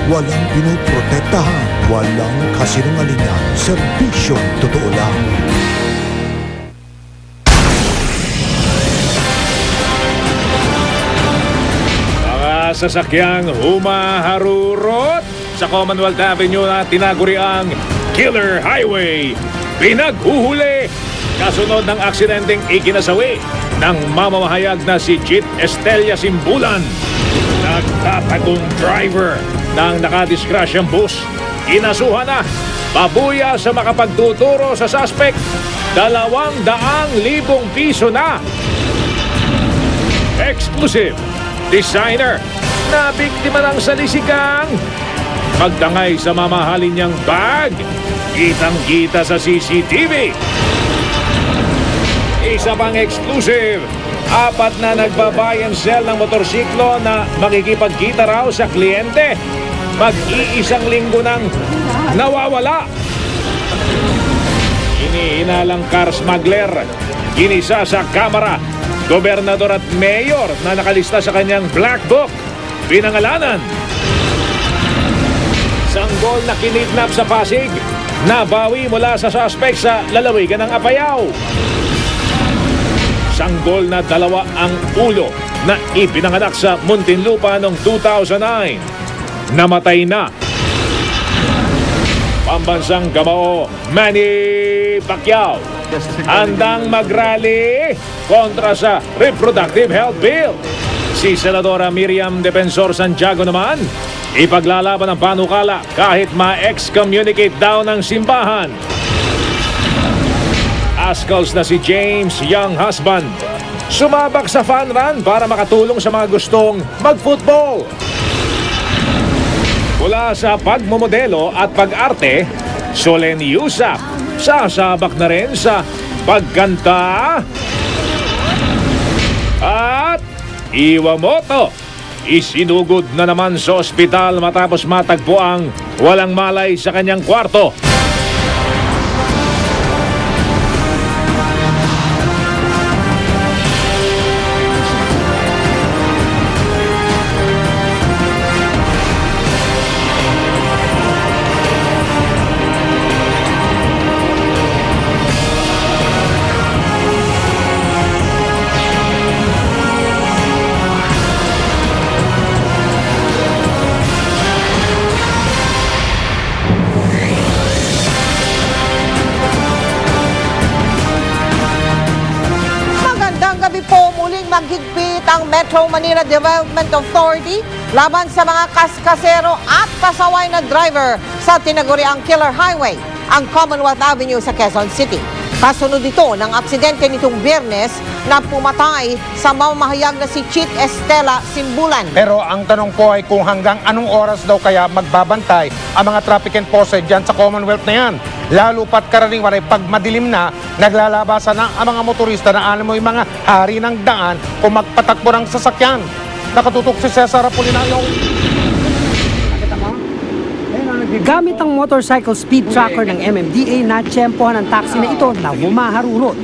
Walang pinoprotektahan, walang kasinungalingan, serbisyong totoo lang. Mga sasakyang humaharurot sa Commonwealth Avenue na tinaguri ang Killer Highway. Pinaghuhuli kasunod ng aksidenteng ikinasawi ng mamamahayag na si Jeet Estrella Simbulan. Nagtatagong driver ng nakadiskrasyang bus. Inasuhan na, pabuya sa makapagtuturo sa suspect. 200,000 piso na. Exclusive designer na biktima ng salisigang pagtangay sa mamahalin niyang bag. Kitang-kita sa CCTV. Isa pang exclusive, 4 na nagba-buy and sell ng motorsiklo na makikipagkita raw sa kliyente. Mag-iisang linggo nang nawawala. Inihinalang car smuggler, ginisa sa kamera, gobernador at mayor na nakalista sa kanyang black book. Pinangalanan. Sanggol na kinidnap sa Pasig, nabawi mula sa suspect sa lalawigan ng Apayao. Sanggol na 2 ang ulo na ipinanganak sa Muntinlupa noong 2009. Namatay na. Pambansang Gamao, Manny Pacquiao handang magrally kontra sa Reproductive Health Bill. Si Senadora Miriam Defensor Santiago naman, ipaglalaban ang panukala kahit ma-excommunicate daw ng simbahan. Ascals na si James Young husband, sumabak sa fun run para makatulong sa mga gustong mag-football. Mula sa pagmomodelo at pag-arte, Solen Yusap sasabak na rin sa pagkanta. At Iwamoto isinugod na naman sa ospital matapos matagpo ang walang malay sa kanyang kwarto. Maghigpit ang Metro Manila Development Authority laban sa mga kaskasero at pasaway na driver sa tinaguriang Killer Highway, ang Commonwealth Avenue sa Quezon City. Kasunod ito ng aksidente nitong Biyernes na pumatay sa mamamahayag na si Jeet Estrella Simbulan. Pero ang tanong po ay kung hanggang anong oras daw kaya magbabantay ang mga traffic enforcer dyan sa Commonwealth na yan. Lalo pat karaniwan ay pag madilim na, naglalabasan na ang mga motorista na alam mo yung mga hari ng daan kung magpatakbo ng sasakyan. Nakatutok si Cesar Apolinario. Gamit ang motorcycle speed tracker ng MMDA na tsempohan ang taxi na ito na humaharurot.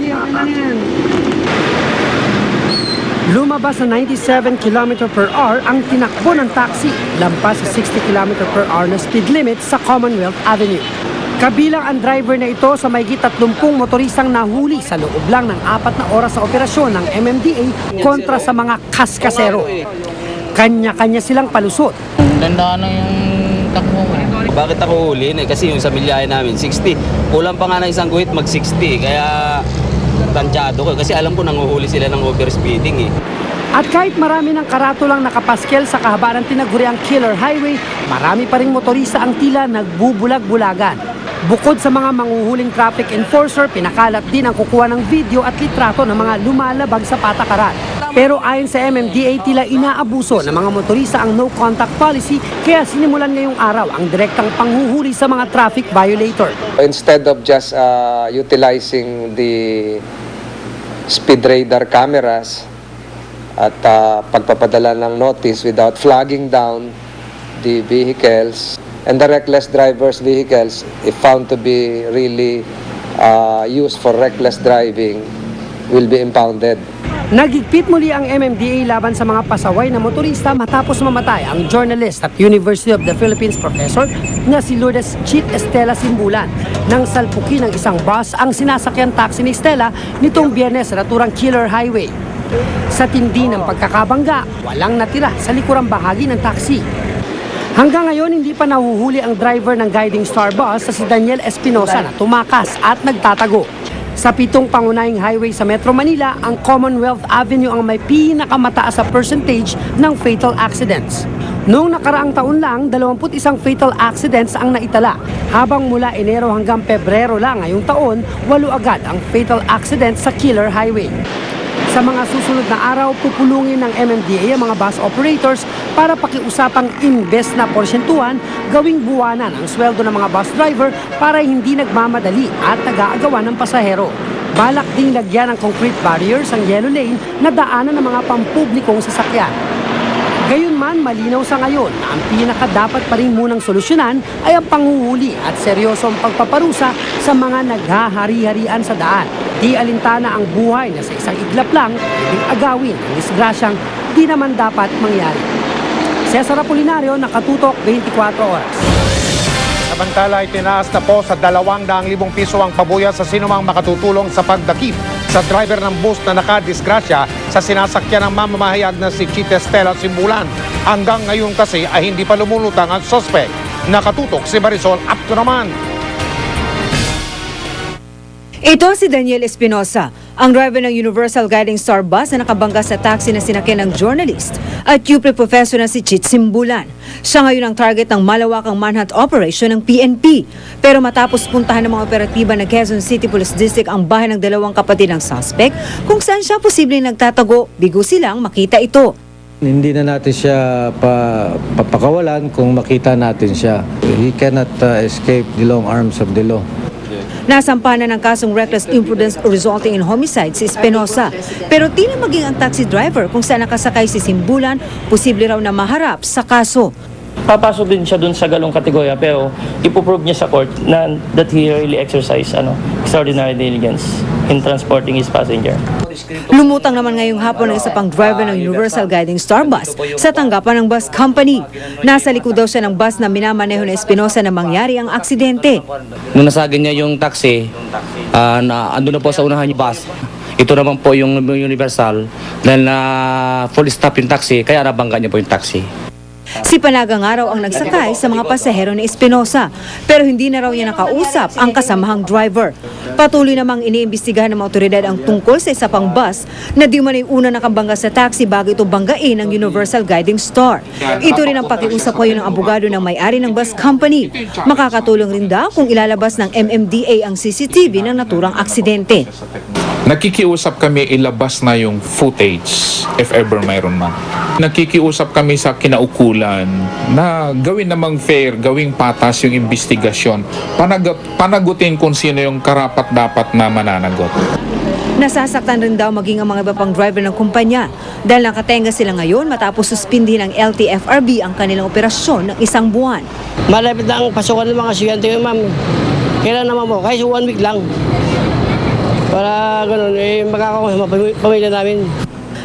Lumabas na 97 km per hour ang tinakbo ng taxi, lampas sa 60 km per hour na speed limit sa Commonwealth Avenue. Kabilang ang driver na ito sa mahigit 30 motoristang nahuli sa loob lang ng 4 na oras sa operasyon ng MMDA kontra sa mga kaskasero. Kanya-kanya silang palusot. Tandaan na yung takbo mo. Bakit ako huli? Kasi yung sa milyahe namin, 60. Kulang pa nga na isang guhit, mag-60. Kaya tansyado ko. Kasi alam ko nanguhuli sila ng overspeeding eh. At kahit marami ng karatulang nakapaskel sa kahabaan ng tinaguriang Killer Highway, marami pa ring motorista ang tila nagbubulag-bulagan. Bukod sa mga manguhuling traffic enforcer, pinakalat din ang kukuha ng video at litrato ng mga lumalabag sa patakaran. Pero ayon sa MMDA, tila inaabuso ng mga motorista ang no-contact policy, kaya sinimulan ngayong araw ang direktang panghuhuli sa mga traffic violator. Instead of just utilizing the speed radar cameras at pagpapadala ng notice without flagging down the vehicles, and the reckless drivers' vehicles, if found to be really used for reckless driving, will be impounded. Nagigpit muli ang MMDA laban sa mga pasaway na motorista matapos mamatay ang journalist at University of the Philippines professor na si Lourdes Chit Estela Simbulan nang salpukin ng isang bus ang sinasakyan taxi ni Estela nitong Biyernes sa naturang Killer Highway. Sa tindi ng pagkakabangga, walang natira sa likurang bahagi ng taxi. Hanggang ngayon, hindi pa nahuhuli ang driver ng Guiding Star bus sa si Daniel Espinosa na tumakas at nagtatago. Sa 7 pangunahing highway sa Metro Manila, ang Commonwealth Avenue ang may pinakamataas sa percentage ng fatal accidents. Noong nakaraang taon lang, 21 fatal accidents ang naitala, habang mula Enero hanggang Pebrero lang ngayong taon, 8 agad ang fatal accidents sa Killer Highway. Sa mga susunod na araw, pupulungin ng MMDA ang mga bus operators para pakiusapang imbes na porsyentuhan, gawing buwanan ang sweldo ng mga bus driver para hindi nagmamadali at nag-aagawan ng pasahero. Balak ding lagyan ng concrete barriers ang yellow lane na daanan ng mga pampublikong sasakyan. Gayunman, malinaw sa ngayon na ang pinakadapat pa rin munang solusyonan ay ang panghuhuli at seryosong pagpaparusa sa mga naghahari-harian sa daan. Di alintana ang buhay na sa isang iglap lang, pwedeng agawin ang disgrasyang di naman dapat mangyari. Cesar Apolinario, Nakatutok, 24 oras. Samantala, itinaas na po sa 200,000 piso ang pabuya sa sinumang makatutulong sa pagdakip sa driver ng bus na nakadisgrasya sa sinasakyan ng mamamahayag na si Chit Estela Simbulan. Hanggang ngayon kasi ay hindi pa lumulutang ang suspect. Nakatutok si Marisol Abduraman. Ito si Daniel Espinosa, ang driver ng Universal Guiding Star bus na nakabangga sa taxi na sinakyan ng journalist at UP professor na si Chit Simbulan. Siya ngayon ang target ng malawakang manhunt operation ng PNP. Pero matapos puntahan ng mga operatiba ng Quezon City Police District ang bahay ng 2 kapatid ng suspect, kung saan siya posibleng nagtatago, bigo silang makita ito. Hindi na natin siya papakawalan kung makita natin siya. He cannot escape the long arms of the law. Nasampahan na ng kasong reckless imprudence resulting in homicide si Espinosa. Pero tila maging ang taxi driver kung saan nakasakay si Simbulan, posible raw na maharap sa kaso. Papasok din siya dun sa galong kategorya pero ipoprove niya sa court na that he really exercised extraordinary diligence in transporting his passenger. Lumutang naman ngayong hapon ang isa pang driver ng Universal Guiding Star bus sa tanggapan ng bus company. Nasa likod daw siya ng bus na minamaneho ni Espinosa na mangyari ang aksidente. Nung nasagin niya yung taxi, andun na po sa unahan yung bus. Ito naman po yung Universal dahil na full stop yung taxi, kaya nabangga niya po yung taxi. Si Panagang araw ang nagsakay sa mga pasahero ni Espinosa, pero hindi na raw niya nakausap ang kasamahang driver. Patuloy namang iniimbestigahan ng mga otoridad ang tungkol sa isa pang bus na di umano'y una nakabangga sa taxi bago ito banggain ng Universal Guiding Star. Ito rin ang pakiusap ko ng abogado ng may-ari ng bus company. Makakatulong rin daw kung ilalabas ng MMDA ang CCTV ng naturang aksidente. Nakikiusap kami ilabas na yung footage if ever mayroon man. Nakikiusap kami sa kinaukulan na gawin namang fair, gawing patas yung investigasyon. Panagutin kung sino yung karapat-dapat na mananagot. Nasasaktan rin daw maging ang mga iba pang driver ng kumpanya dahil nakatenga sila ngayon matapos suspindihin ng LTFRB ang kanilang operasyon ng 1 buwan. Malapit na ang pasukan ng mga estudyante, ma'am. Kailan naman po? Kahit 1 week lang. Para ganun, makakakuha pamilya namin.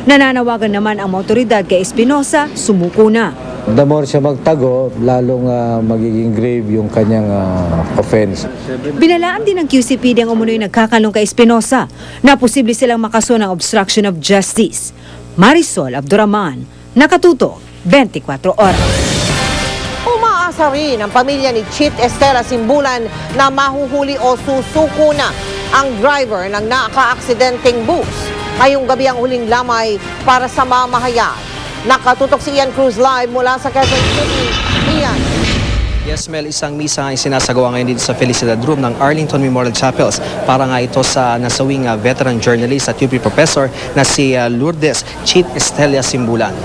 Nananawagan naman ang otoridad kay Espinosa, sumuko na. The more siya magtago, lalong magiging grave yung kanyang offense. Binalaan din ng QCPD ang umunoy nagkakalong kay Espinosa na posible silang makaso ng obstruction of justice. Marisol Abduraman, Nakatutok, 24 oras. Umaasa rin ang pamilya ni Chit Estela Simbulan na mahuhuli o susuko na ang driver ng naka-aksidenteng bus. Ngayong gabi ang huling lamay para sa mamahayag. Nakatutok si Ian Cruz live mula sa Quezon City. Ian. Yes, Mel, isang misa ay sinasagawa ngayon dito sa Felicidad Room ng Arlington Memorial Chapels para nga ito sa nasawing veteran journalist at UP professor na si Lourdes Chit Estela Simbulan.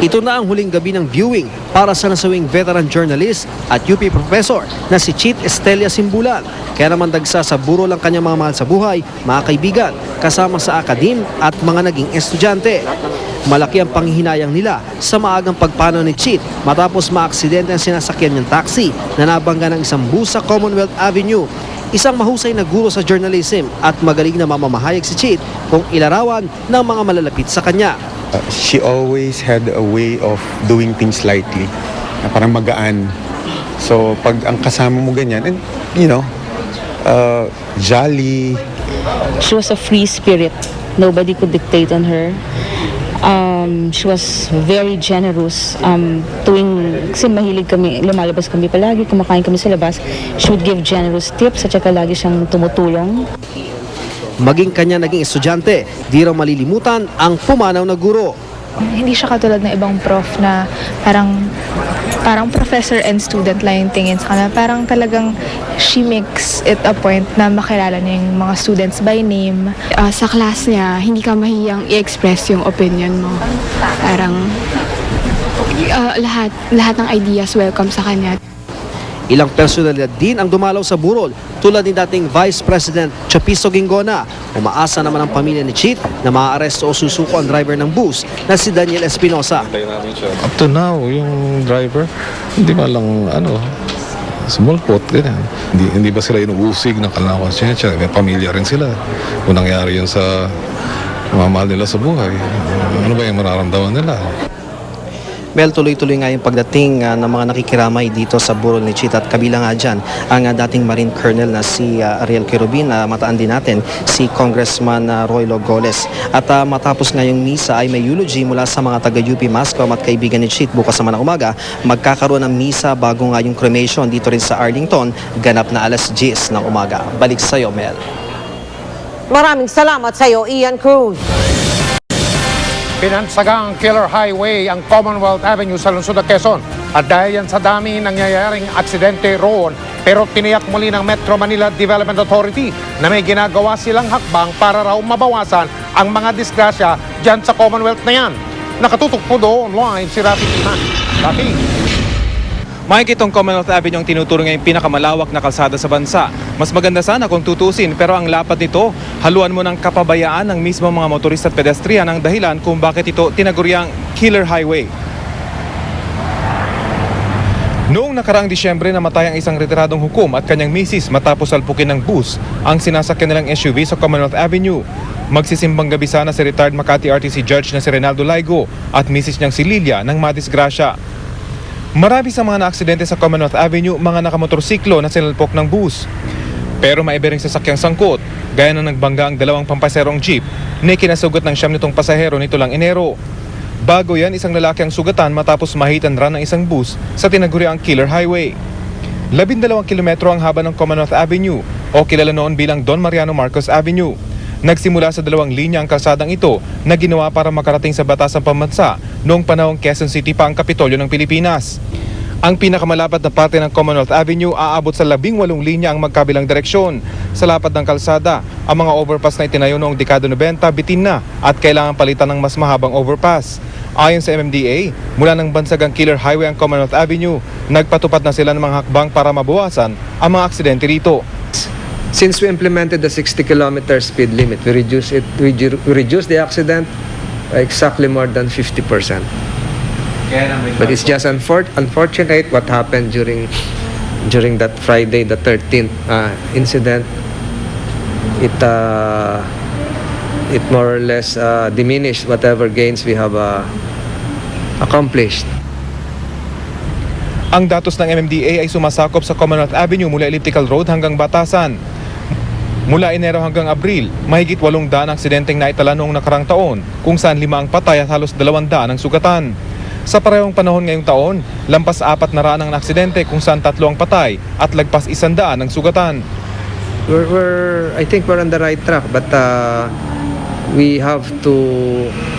Ito na ang huling gabi ng viewing para sa nasawing veteran journalist at UP professor na si Chit Estela Simbulan. Kaya naman dagsa sa buro lang kanyang mga mahal sa buhay, mga kaibigan, kasama sa akadim at mga naging estudyante. malaki ang panghihinayang nila sa maagang pagpanaw ni Cheat matapos maaksidente ang sinasakyan niyang taxi na nabangga ng isang bus sa Commonwealth Avenue. Isang mahusay na guro sa journalism at magaling na mamamahayag si Cheat kung ilarawan ng mga malalapit sa kanya. She always had a way of doing things lightly, na parang magaan. So pag ang kasama mo ganyan, and jolly. She was a free spirit. Nobody could dictate on her. She was very generous. Kasi mahilig kami, lumalabas kami palagi, kumakain kami sa labas. She would give generous tips at saka lagi siyang tumutulong. Maging kanya naging estudyante, di raw malilimutan ang pumanaw na guro. Hindi siya katulad ng ibang prof na parang professor and student lang yung tingin sa kanila. Parang talagang she makes it a point na makilala niya yung mga students by name. Sa class niya, hindi ka mahiyang i-express yung opinion mo. Parang lahat ng ideas welcome sa kanya. Ilang personalidad din ang dumalaw sa burol tulad ni dating Vice President Chapiso Gingona. Umaasa naman ang pamilya ni Cheat na maaaresto o susuko ang driver ng bus na si Daniel Espinosa. Up to now, yung driver, hindi ba lang sumulpot, ganyan. Hindi ba sila inuusig ng kanilang konsensya? May pamilya rin sila. Kung nangyari yun sa mamahal nila sa buhay, ano ba yung mararamdaman nila? Well, tuloy-tuloy nga yung pagdating ng mga nakikiramay dito sa burol ni Cheat at kabilang nga dyan ang dating Marine Colonel na si Ariel Quirubin, mataan din natin si Congressman Roy Logoles. At matapos ngayong misa ay may eulogy mula sa mga taga-UP Mascom at kaibigan ni Cheat. Bukas naman ng umaga, magkakaroon ng misa bago nga yung cremation dito rin sa Arlington, ganap na 10:00 ng umaga. Balik sa'yo, Mel. Maraming salamat sa iyo, Ian Cruz. Pinansagang Killer Highway ang Commonwealth Avenue sa lungsod ng Quezon. At dahil yan sa dami nangyayaring aksidente roon, pero tiniyak muli ng Metro Manila Development Authority na may ginagawa silang hakbang para raw mabawasan ang mga disgrasya dyan sa Commonwealth na yan. Nakatutok po doon online si Rafi Timan. Rafi. Makikitong Commonwealth Avenue ang tinuturo ngayong pinakamalawak na kalsada sa bansa. Mas maganda sana kung tutusin, pero ang lapad nito, haluan mo ng kapabayaan ng mismo mga motorista at pedestrian ang dahilan kung bakit ito tinaguriang Killer Highway. Noong nakaraang Disyembre, namatay ang isang retiradong hukom at kanyang misis matapos salpukin ng bus ang sinasakyan nilang SUV sa Commonwealth Avenue. Magsisimbang gabi sana si retired Makati RTC Judge na si Reynaldo Laigo at misis niyang si Lilia nang madisgrasya. Marami sa mga naaksidente sa Commonwealth Avenue mga nakamotorsiklo na sinalpok ng bus. Pero maiba ring sasakyang sangkot, gaya na nagbangga ang dalawang pampaserong jeep na kinasugat ng 9 nitong pasahero nito lang Enero. Bago yan, isang lalaki ang sugatan matapos mahit and run ng isang bus sa tinaguriang Killer Highway. 12 kilometro ang haba ng Commonwealth Avenue o kilala noon bilang Don Mariano Marcos Avenue. Nagsimula sa 2 linya ang kalsadang ito na ginawa para makarating sa batasang pambansa noong panahong Quezon City pa ang Kapitolyo ng Pilipinas. Ang pinakamalapad na parte ng Commonwealth Avenue aabot sa 18 linya ang magkabilang direksyon. Sa lapad ng kalsada, ang mga overpass na itinayo noong dekada 90 bitin na at kailangan palitan ng mas mahabang overpass. Ayon sa MMDA, mula ng bansagang Killer Highway ang Commonwealth Avenue, nagpatupad na sila ng mga hakbang para mabawasan ang mga aksidente rito. Since we implemented the 60-kilometer speed limit, we reduced the accident by exactly more than 50%. But it's just unfortunate what happened during that Friday, the 13th incident. It more or less diminished whatever gains we have accomplished. Ang datos ng MMDA ay sumasakop sa Commonwealth Avenue mula Elliptical Road hanggang Batasan. Mula Enero hanggang Abril, mahigit 800 aksidenteng naitala noong nakarang taon, kung saan 5 ang patay at halos 200 ang sugatan. Sa parehong panahon ngayong taon, lampas 400 ang aksidente kung saan 3 ang patay at lagpas 100 ang sugatan. I think we're on the right track, but we have to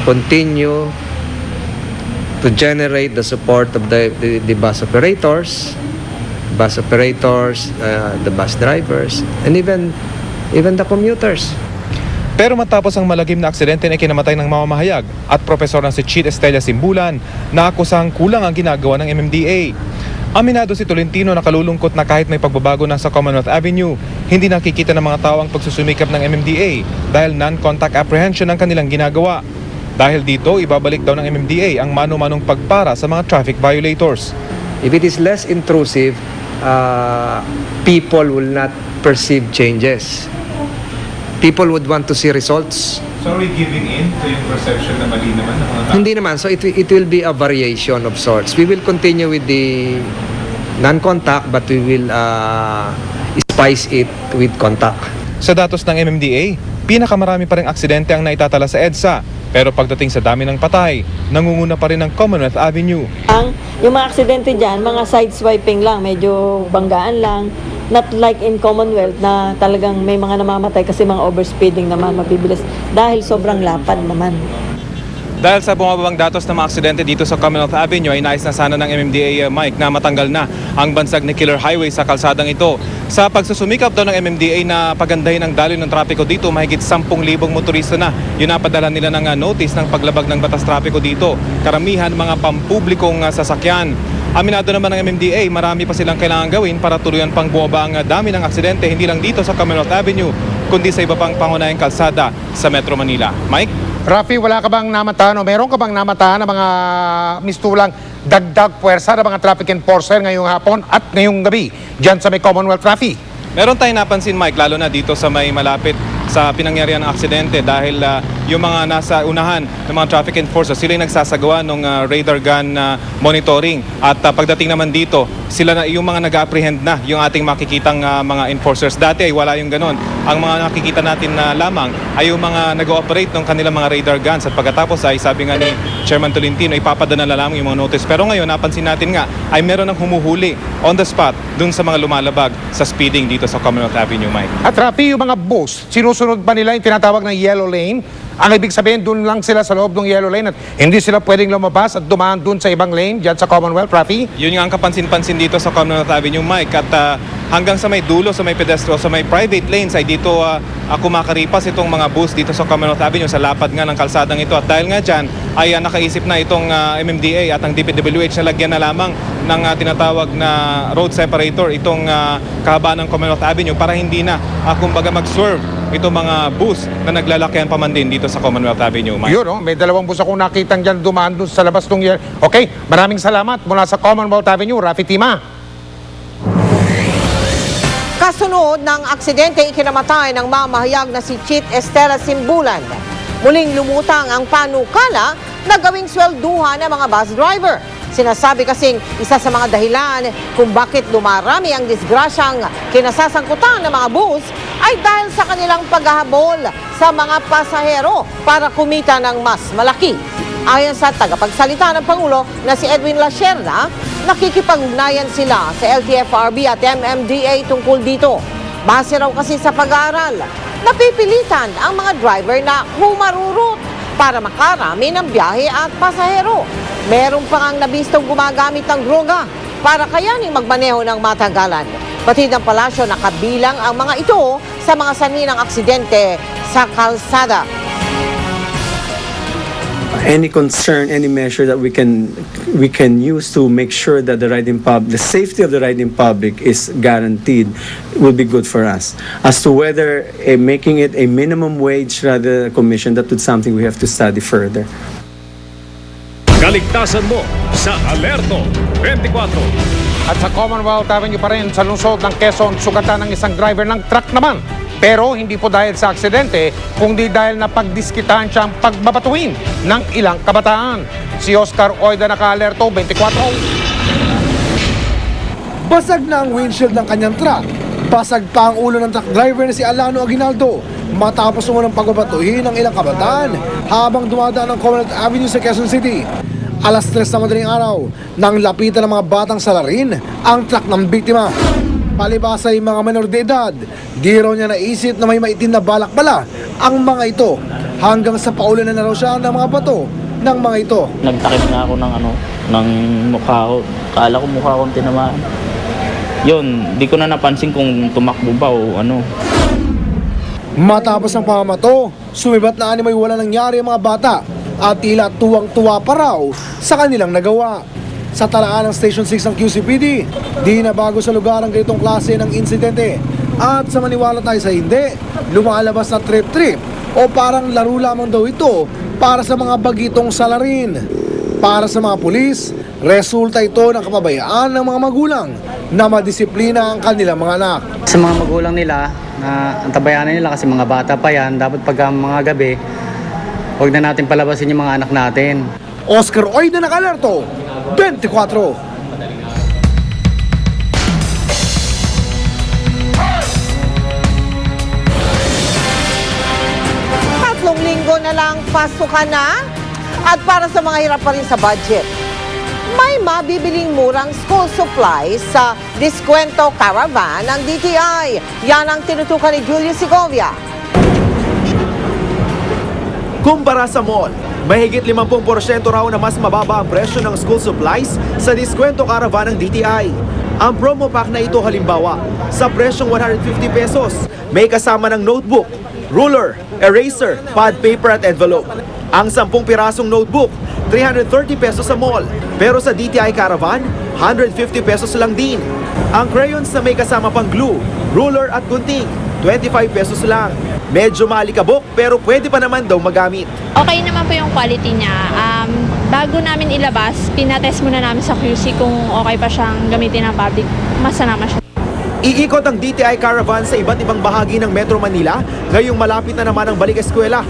continue to generate the support of the bus operators, the bus drivers, and even the commuters. Pero matapos ang malagim na aksidente na kinamatay ng mamamahayag at profesor na si Cheat Estrella Simbulan, naakusahang kulang ang ginagawa ng MMDA. Aminado si Tolentino na kalulungkot na kahit may pagbabago na sa Commonwealth Avenue, hindi nakikita ng mga tao ang pagsusumikap ng MMDA dahil non-contact apprehension ang kanilang ginagawa. Dahil dito, ibabalik daw ng MMDA ang mano-manong pagpara sa mga traffic violators. If it is less intrusive, people will not perceive changes. People would want to see results. So are we giving in to yung perception na mali naman ng mga tao? Hindi naman. So it will be a variation of sorts. We will continue with the non-contact, but we will spice it with contact. Sa datos ng MMDA, pinakamarami pa rin aksidente ang naitatala sa EDSA. Pero pagdating sa dami ng patay, nangunguna pa rin ang Commonwealth Avenue. Yung mga aksidente dyan, mga sideswiping lang, medyo banggaan lang. Not like in Commonwealth na talagang may mga namamatay kasi mga overspeeding naman, mabibilis. Dahil sobrang lapad naman. Dahil sa bumababang datos ng mga aksidente dito sa Commonwealth Avenue ay nais na sana ng MMDA, Mike, na matanggal na ang bansag ni Killer Highway sa kalsadang ito. Sa pagsusumikap daw ng MMDA na pagandahin ang daloy ng trapiko dito, mahigit 10,000 motorista na yun napadala nila ng notice ng paglabag ng batas trapiko dito. Karamihan mga pampublikong sasakyan. Aminado naman ng MMDA, marami pa silang kailangan gawin para tuluyan pang bumaba ang dami ng aksidente, hindi lang dito sa Commonwealth Avenue, kundi sa iba pang pangunahing kalsada sa Metro Manila. Mike? Rafi, wala ka bang namataan o meron ka bang namataan ng mga mistulang dagdag puwersa ng mga traffic enforcer ngayong hapon at ngayong gabi dyan sa may Commonwealth, Rafi? Meron tayong napansin, Mike, lalo na dito sa may malapit sa pinangyarihan ng aksidente dahil yung mga nasa unahan ng mga traffic enforcers, sila yung nagsasagawa ng radar gun monitoring. At pagdating naman dito, sila na yung mga nag-apprehend na yung ating makikitang mga enforcers. Dati ay wala yung ganon. Ang mga nakikita natin na lamang ay yung mga nag-ooperate ng kanilang mga radar guns. At pagkatapos ay sabi nga ni Chairman Tolentino, ipapadala na lamang yung mga notice. Pero ngayon, napansin natin nga, ay meron ng humuhuli on the spot dun sa mga lumalabag sa speeding dito sa Commonwealth Avenue, Mike. At Rafi, yung mga bus, sinusunod pa nila yung tinatawag ng yellow lane? Ang ibig sabihin, doon lang sila sa loob ng yellow lane at hindi sila pwedeng lumabas at dumaan doon sa ibang lane dyan sa Commonwealth, Rafi? Yun nga ang kapansin-pansin dito sa Commonwealth Avenue, Mike. At hanggang sa may dulo, sa may pedestrian, sa may private lanes ay dito kumakaripas itong mga bus dito sa Commonwealth Avenue sa lapad nga ng kalsadang ito. At dahil nga dyan ay nakaisip na itong MMDA at ang DPWH na lagyan na lamang ng tinatawag na road separator itong kahabaan ng Commonwealth Avenue para hindi na kumbaga mag-swerve itong mga bus na naglalakyan pa man din dito sa Commonwealth Avenue, Mike. Yun, may dalawang bus akong nakitang dyan dumaan doon sa labas ng yellow. Okay, maraming salamat mula sa Commonwealth Avenue, Rafi Tima. Kasunod ng aksidente, ikinamatay ng mamahayag na si Chief Estela Simbulan. Muling lumutang ang panukala na gawing swelduhan ng mga bus driver. Sinasabi kasing isa sa mga dahilan kung bakit dumarami ang disgrasyang kinasasangkutan ng mga bus ay dahil sa kanilang paghahabol sa mga pasahero para kumita ng mas malaki. Ayon sa tagapagsalita ng Pangulo na si Edwin Lacerda, nakikipag-ugnayan sila sa LTFRB at MMDA tungkol dito. Base raw kasi sa pag-aaral, napipilitan ang mga driver na humarurot para makarami ng biyahe at pasahero. Meron pa ngang nabistong gumagamit ng droga para kayaning magmaneho ng matagalan. Pati ng palasyo nakabilang ang mga ito sa mga sanhi ng aksidente sa kalsada. Any concern, any measure that we can use to make sure that the safety of the riding public is guaranteed will be good for us. As to whether making it a minimum wage rather than commission, that is something we have to study further. Kaligtasan mo sa Alerto 24. At sa Commonwealth Avenue pa rin sa lungsod ng Quezon, sugatan ng isang driver ng truck naman. Pero hindi po dahil sa aksidente, kundi dahil na pagdiskitahan siyang pagbabatuhin ng ilang kabataan. Si Oscar Oida, naka-alerto 24. Basag na ang windshield ng kanyang truck. Basag pa ang ulo ng truck driver na si Alano Aguinaldo matapos umunang pagbabatuhin ng ilang kabataan habang dumadaan ng Commonwealth Avenue sa Quezon City. Alas 3 na madaling araw, nang lapitan ng mga batang salarin ang truck ng biktima. Palibasa ay mga menor de edad, di raw niya naisip na may maitim na balak pala ang mga ito hanggang sa paulanan na raw siya ng mga bato ng mga ito. Nagtakip na ako ng mukha ko. Kala ko mukha kong tinamaan. Yun, di ko na napansin kung tumakbo ba o ano. Matapos ang pamamato, sumibat na animoy wala nangyari ang mga bata at tila tuwang-tuwa pa raw sa kanilang nagawa. Sa talaan ng Station 6 ng QCPD, di na bago sa lugar ang ganitong klase ng insidente. At sa maniwala tayo sa hindi, lumalabas na trip-trip o parang laro lamang daw ito para sa mga bagitong salarin? Para sa mga pulis, resulta ito ng kapabayaan ng mga magulang na madisiplina ang kanilang mga anak. Sa mga magulang nila, antabayanan nila kasi mga bata pa yan, dapat pagka mga gabi, huwag na natin palabasin yung mga anak natin. Oscar Oida nakalerto, 24. Linggo na lang pasukan na at para sa mga hirap pa rin sa budget, may mabibiling murang school supplies sa Diskwento Caravan ng DTI. Yan ang tinutukan ni Julio Segovia. Kumpara sa mall, mahigit 50% raw na mas mababa ang presyo ng school supplies sa Diskwento Caravan ng DTI. Ang promo pack na ito halimbawa, sa presyong 150 pesos, may kasama ng notebook, ruler, eraser, pad paper at envelope. Ang 10 pirasong notebook, 330 pesos sa mall. Pero sa DTI Caravan, 150 pesos lang din. Ang crayons na may kasama pang glue, ruler at gunting, 25 pesos lang. Medyo malikabok pero pwede pa naman daw magamit. Okay naman po yung quality niya. Bago namin ilabas, pinatest muna namin sa QC kung okay pa siyang gamitin ng public. Masama siya. Iikot ang DTI Caravan sa iba't ibang bahagi ng Metro Manila ngayong malapit na naman ang balik eskwela.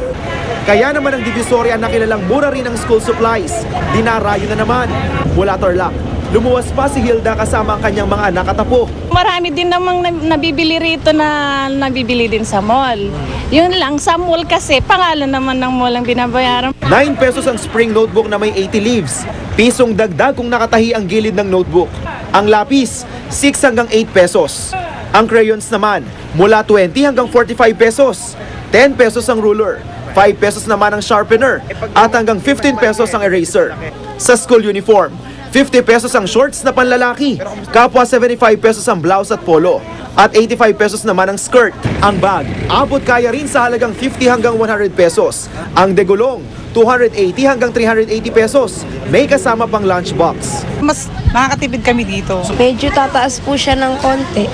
Kaya naman ang Divisoria na kilalang mura rin ang school supplies. Dinarayo na naman. Mula Tarlac, lumuwas pa si Hilda kasama ang kanyang mga anak at apo. Marami din namang nabibili rito na nabibili din sa mall. Yun lang, sa mall kasi pangalan naman ng mall ang binabayaran. 9 pesos ang spring notebook na may 80 leaves. Pisong dagdag kung nakatahi ang gilid ng notebook. Ang lapis, 6 hanggang 8 pesos. Ang crayons naman, mula 20 hanggang 45 pesos. 10 pesos ang ruler, 5 pesos naman ang sharpener, at hanggang 15 pesos ang eraser. Sa school uniform, 50 pesos ang shorts na panlalaki, kapwa 75 pesos ang blouse at polo, at 85 pesos naman ang skirt. Ang bag, abot kaya rin sa halagang 50 hanggang 100 pesos. Ang degulong, 280 hanggang 380 pesos. May kasama pang lunchbox. Mas makakatipid kami dito. Medyo tataas po siya ng konti.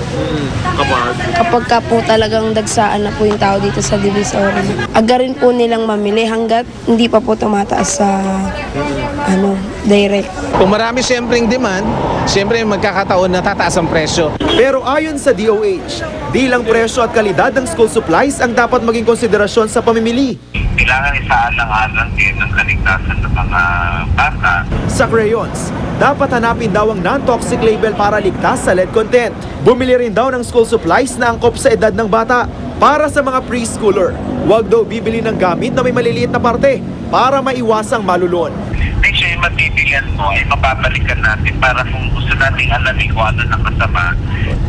Kapag ka po talagang dagsaan na po yung tao dito sa Divisoria. Agarin po nilang mamili hanggat hindi pa po tumataas sa direct. Kung marami siyempre demand, siyempre magkakataon na tataas ang presyo. Pero ayon sa DOH, di lang presyo at kalidad ng school supplies ang dapat maging konsiderasyon sa pamimili. Kailangan isaalang-alang din ang kaligtasan ng mga bata. Sa crayons, dapat hanapin daw ang non-toxic label para ligtas sa lead content. Bumili rin daw ng school supplies na angkop sa edad ng bata. Para sa mga preschooler, huwag daw bibili ng gamit na may maliliit na parte para maiwasang malulon. Make sure yung matibilian mo ay mapapalikan natin para kung gusto nating alamin kung ano nakasama,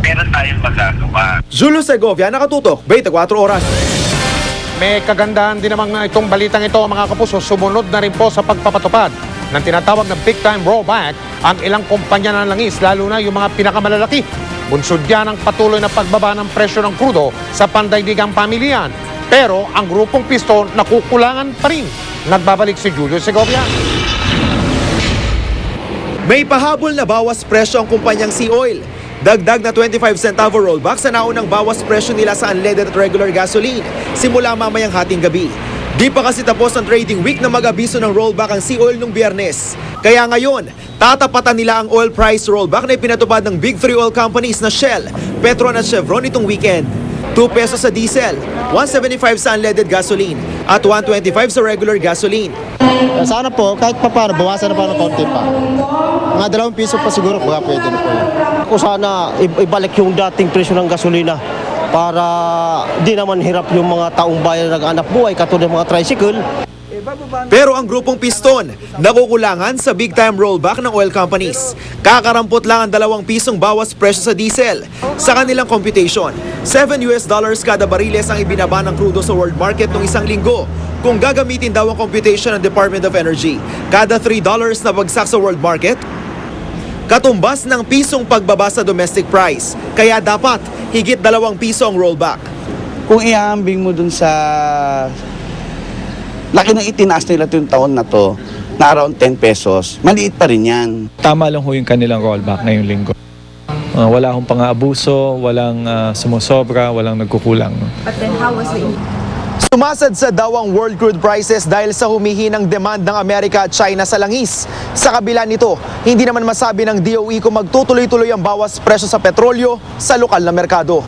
meron tayong magagawa. Julio Segovia, nakatutok, 24 oras. May kagandahan din naman itong balitang ito, mga kapuso. Sumunod na rin po sa pagpapatupad ng tinatawag na big time rollback ang ilang kumpanya ng langis, lalo na yung mga pinakamalalaki. Bunsod yan ang patuloy na pagbaba ng presyo ng krudo sa pandaigdigang pamilyan. Pero ang grupong piston nakukulangan pa rin. Nagbabalik si Julio Segovia. May pahabol na bawas presyo ang kumpanyang Sea Oil. Dagdag na 25 centavo rollback sa naunang bawas presyo nila sa unleaded at regular gasoline simula mamayang hating gabi. Di pa kasi tapos ang trading week na mag-abiso ng rollback ang Sea Oil nung Biyernes. Kaya ngayon, tatapatan nila ang oil price rollback na ipinatupad ng Big 3 oil companies na Shell, Petron at Chevron itong weekend. 2 pesos sa diesel, 175 sa unleaded gasoline at 125 sa regular gasoline. Sana po, kahit pa paano, bawasan na pa ng konti pa. Mga 2 piso pa siguro, baka pwede na po. Kung sana ibalik yung dating presyo ng gasolina para di naman hirap yung mga taong bayan na nag-anak buhay katulad ng mga tricycle. Pero ang grupong piston, nakukulangan sa big time rollback ng oil companies. Kakarampot lang ang 2 pisong bawas presyo sa diesel. Sa kanilang computation, $7 kada bariles ang ibinaba ng crudo sa world market noong isang linggo. Kung gagamitin daw ang computation ng Department of Energy, kada $3 na bagsak sa world market, katumbas ng pisong pagbaba sa domestic price. Kaya dapat higit 2 piso ang rollback. Kung ihahambing mo dun sa laki ng itinaas nila yung taon na to, na around 10 pesos, maliit pa rin yan. Tama lang ho yung kanilang rollback ngayong linggo. Wala hong pang-aabuso, walang sumusobra, walang nagkukulang. But then how was the Sumasadsa daw ang world crude prices dahil sa humihinang demand ng Amerika at China sa langis. Sa kabila nito, hindi naman masabi ng DOE kung magtutuloy-tuloy ang bawas presyo sa petrolyo sa lokal na merkado.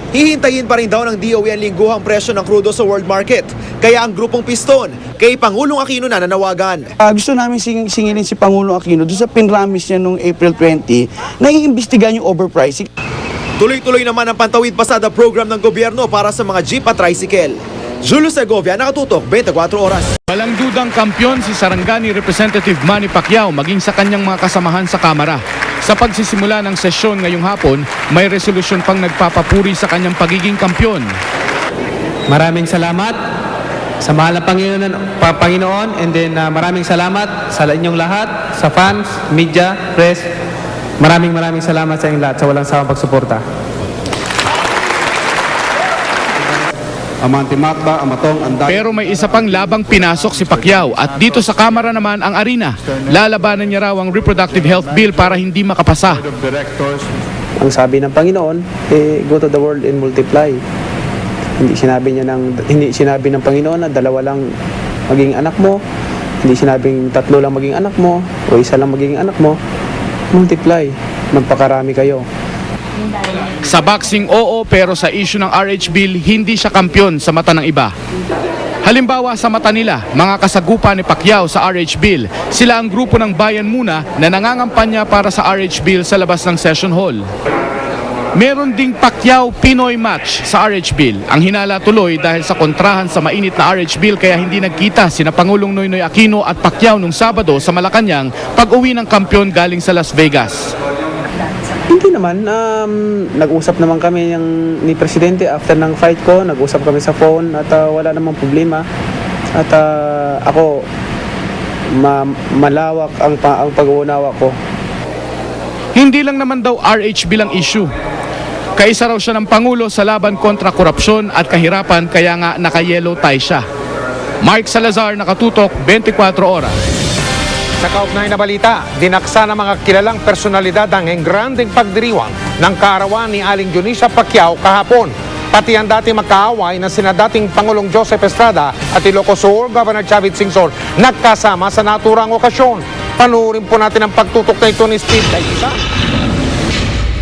Hihintayin pa rin daw ng DOE ang lingguhang presyo ng krudo sa world market. Kaya ang grupong Piston, kay Pangulong Aquino na nanawagan. Gusto namin singilin si Pangulong Aquino doon sa pinramis niya noong April 20 na iimbestigahan yung overpricing. Tuloy-tuloy naman ang pantawid pasada program ng gobyerno para sa mga jeep at tricycle. Julio Segovia, nakatutok, 24 oras. Walang dudang kampyon si Sarangani Representative Manny Pacquiao maging sa kanyang mga kasamahan sa Kamara. Sa pagsisimula ng sesyon ngayong hapon, may resolusyon pang nagpapapuri sa kanyang pagiging kampyon. Maraming salamat sa mahal na Panginoon, and then maraming salamat sa inyong lahat, sa fans, media, press. Maraming salamat sa inyong lahat sa walang sawang pagsuporta. Pero may isa pang labang pinasok si Pacquiao at dito sa Kamara naman ang arena. Lalabanan niya raw ang reproductive health bill para hindi makapasa. Ang sabi ng Panginoon, go to the world and multiply. Hindi sinabi ng Panginoon na dalawa lang maging anak mo. Hindi sinabing tatlo lang maging anak mo o isa lang maging anak mo. Multiply. Magpakarami kayo. Sa boxing, oo, pero sa issue ng RH bill, hindi siya kampyon sa mata ng iba. Halimbawa sa mata nila, mga kasagupa ni Pacquiao sa RH bill, sila ang grupo ng Bayan Muna na nangangampanya para sa RH bill sa labas ng session hall. Meron ding Pacquiao Pinoy match sa RH bill. Ang hinala tuloy dahil sa kontrahan sa mainit na RH bill kaya hindi nagkita sina Pangulong Noynoy Aquino at Pacquiao nung Sabado sa Malacanang pag-uwi ng kampyon galing sa Las Vegas. Hindi naman. Nag-usap naman kami ni Presidente after ng fight ko. Nag-usap kami sa phone at wala namang problema. At ako, malawak ang pag-uunawa ko. Hindi lang naman daw RH bilang issue. Kaisa raw siya ng Pangulo sa laban kontra korupsyon at kahirapan kaya nga naka-yellow tie siya. Mark Salazar, nakatutok, 24 oras. Sa kaugnay na balita, dinaksa ng mga kilalang personalidad ang engranding pagdiriwang ng kaarawan ni Aling Dionisia Pacquiao kahapon. Pati ang dating magkaaway na sina dating Pangulong Joseph Estrada at Ilocos Sur Governor Chavit Singson nagkasama sa naturang okasyon. Panuorin po natin ang pagtutok na ito ni Steve Daisa.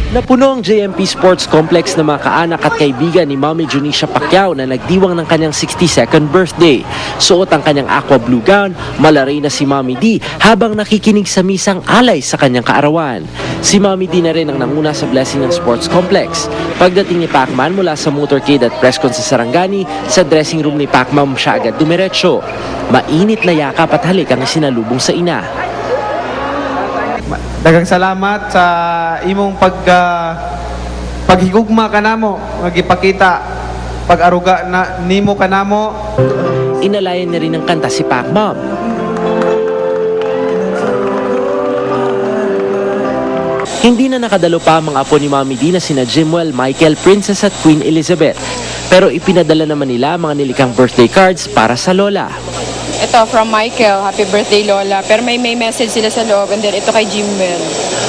Napuno ang JMP Sports Complex ng mga kaanak at kaibigan ni Mami Dionisia Pacquiao na nagdiwang ng kanyang 62nd birthday. Suot ang kanyang aqua blue gown, malaray na si Mami D habang nakikinig sa misang alay sa kanyang kaarawan. Si Mami D na rin ang nanguna sa blessing ng sports complex. Pagdating ni Pacman mula sa motorcade at presscon sa Sarangani, sa dressing room ni Pacman siya agad dumiretso. Mainit na yakap at halik ang isinalubong sa ina. Daghang salamat sa imong paghigugma kanamo, magipakita pag-aruga na nimo kanamo. Inalayan na rin ng kanta si Pacman. Hindi na nakadalo pa ang mga apo ni Mami D na sina Jimwell, Michael, Princess at Queen Elizabeth. Pero ipinadala naman nila mga nilikang birthday cards para sa lola. Ito from Michael, happy birthday Lola. Pero may message sila sa loob, and then ito kay Jimwell.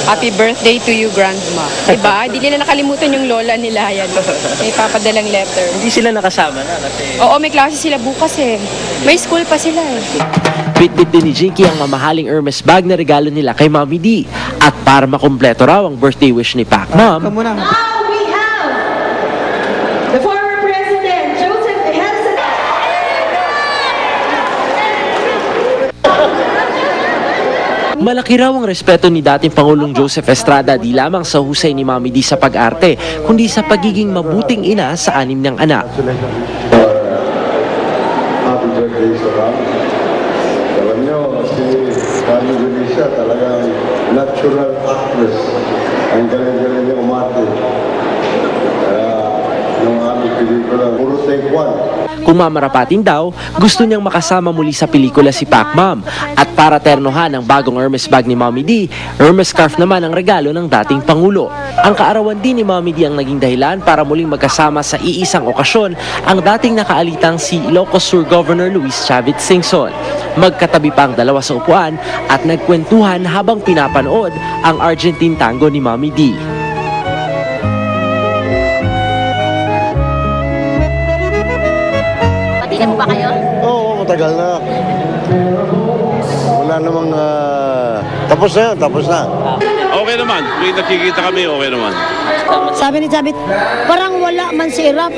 Happy birthday to you, Grandma. Diba? Hindi nila nakalimutan yung lola nila yan. May papadalang letter. Hindi sila nakasama na kasi... Oo, may klase sila bukas eh. May school pa sila eh. Bitbit din ni Jinky ang mamahaling Hermes bag na regalo nila kay Mami D. At para makumpleto raw ang birthday wish ni Pacman, The former President Joseph Estrada. malaki raw ang respeto ni dating Pangulong Joseph Estrada di lamang sa husay ni Mami D sa pag-arte, kundi sa pagiging mabuting ina sa 6 niyang anak. Happy birthday sa Mami. Alam niyo, si Mami Dionisia talagang natural actress. Ang galing-galing niya umarte. Yung aming pelikula, puro take one. Kung mamarapatin daw, gusto niyang makasama muli sa pelikula si Pacman. At para ternohan ang bagong Hermes bag ni Mami D, Hermes scarf naman ang regalo ng dating Pangulo. Ang kaarawan din ni Mami D ang naging dahilan para muling magkasama sa iisang okasyon ang dating nakaalitang si Ilocos Sur Governor Luis Chavit Singson. Magkatabi pa ang dalawa sa upuan at nagkwentuhan habang pinapanood ang Argentine tango ni Mami D. matagal na. Wala namang, tapos na yun, tapos na. Okay naman. May nakikita kami, okay naman. Sabi ni Sabit, parang wala man si Irap.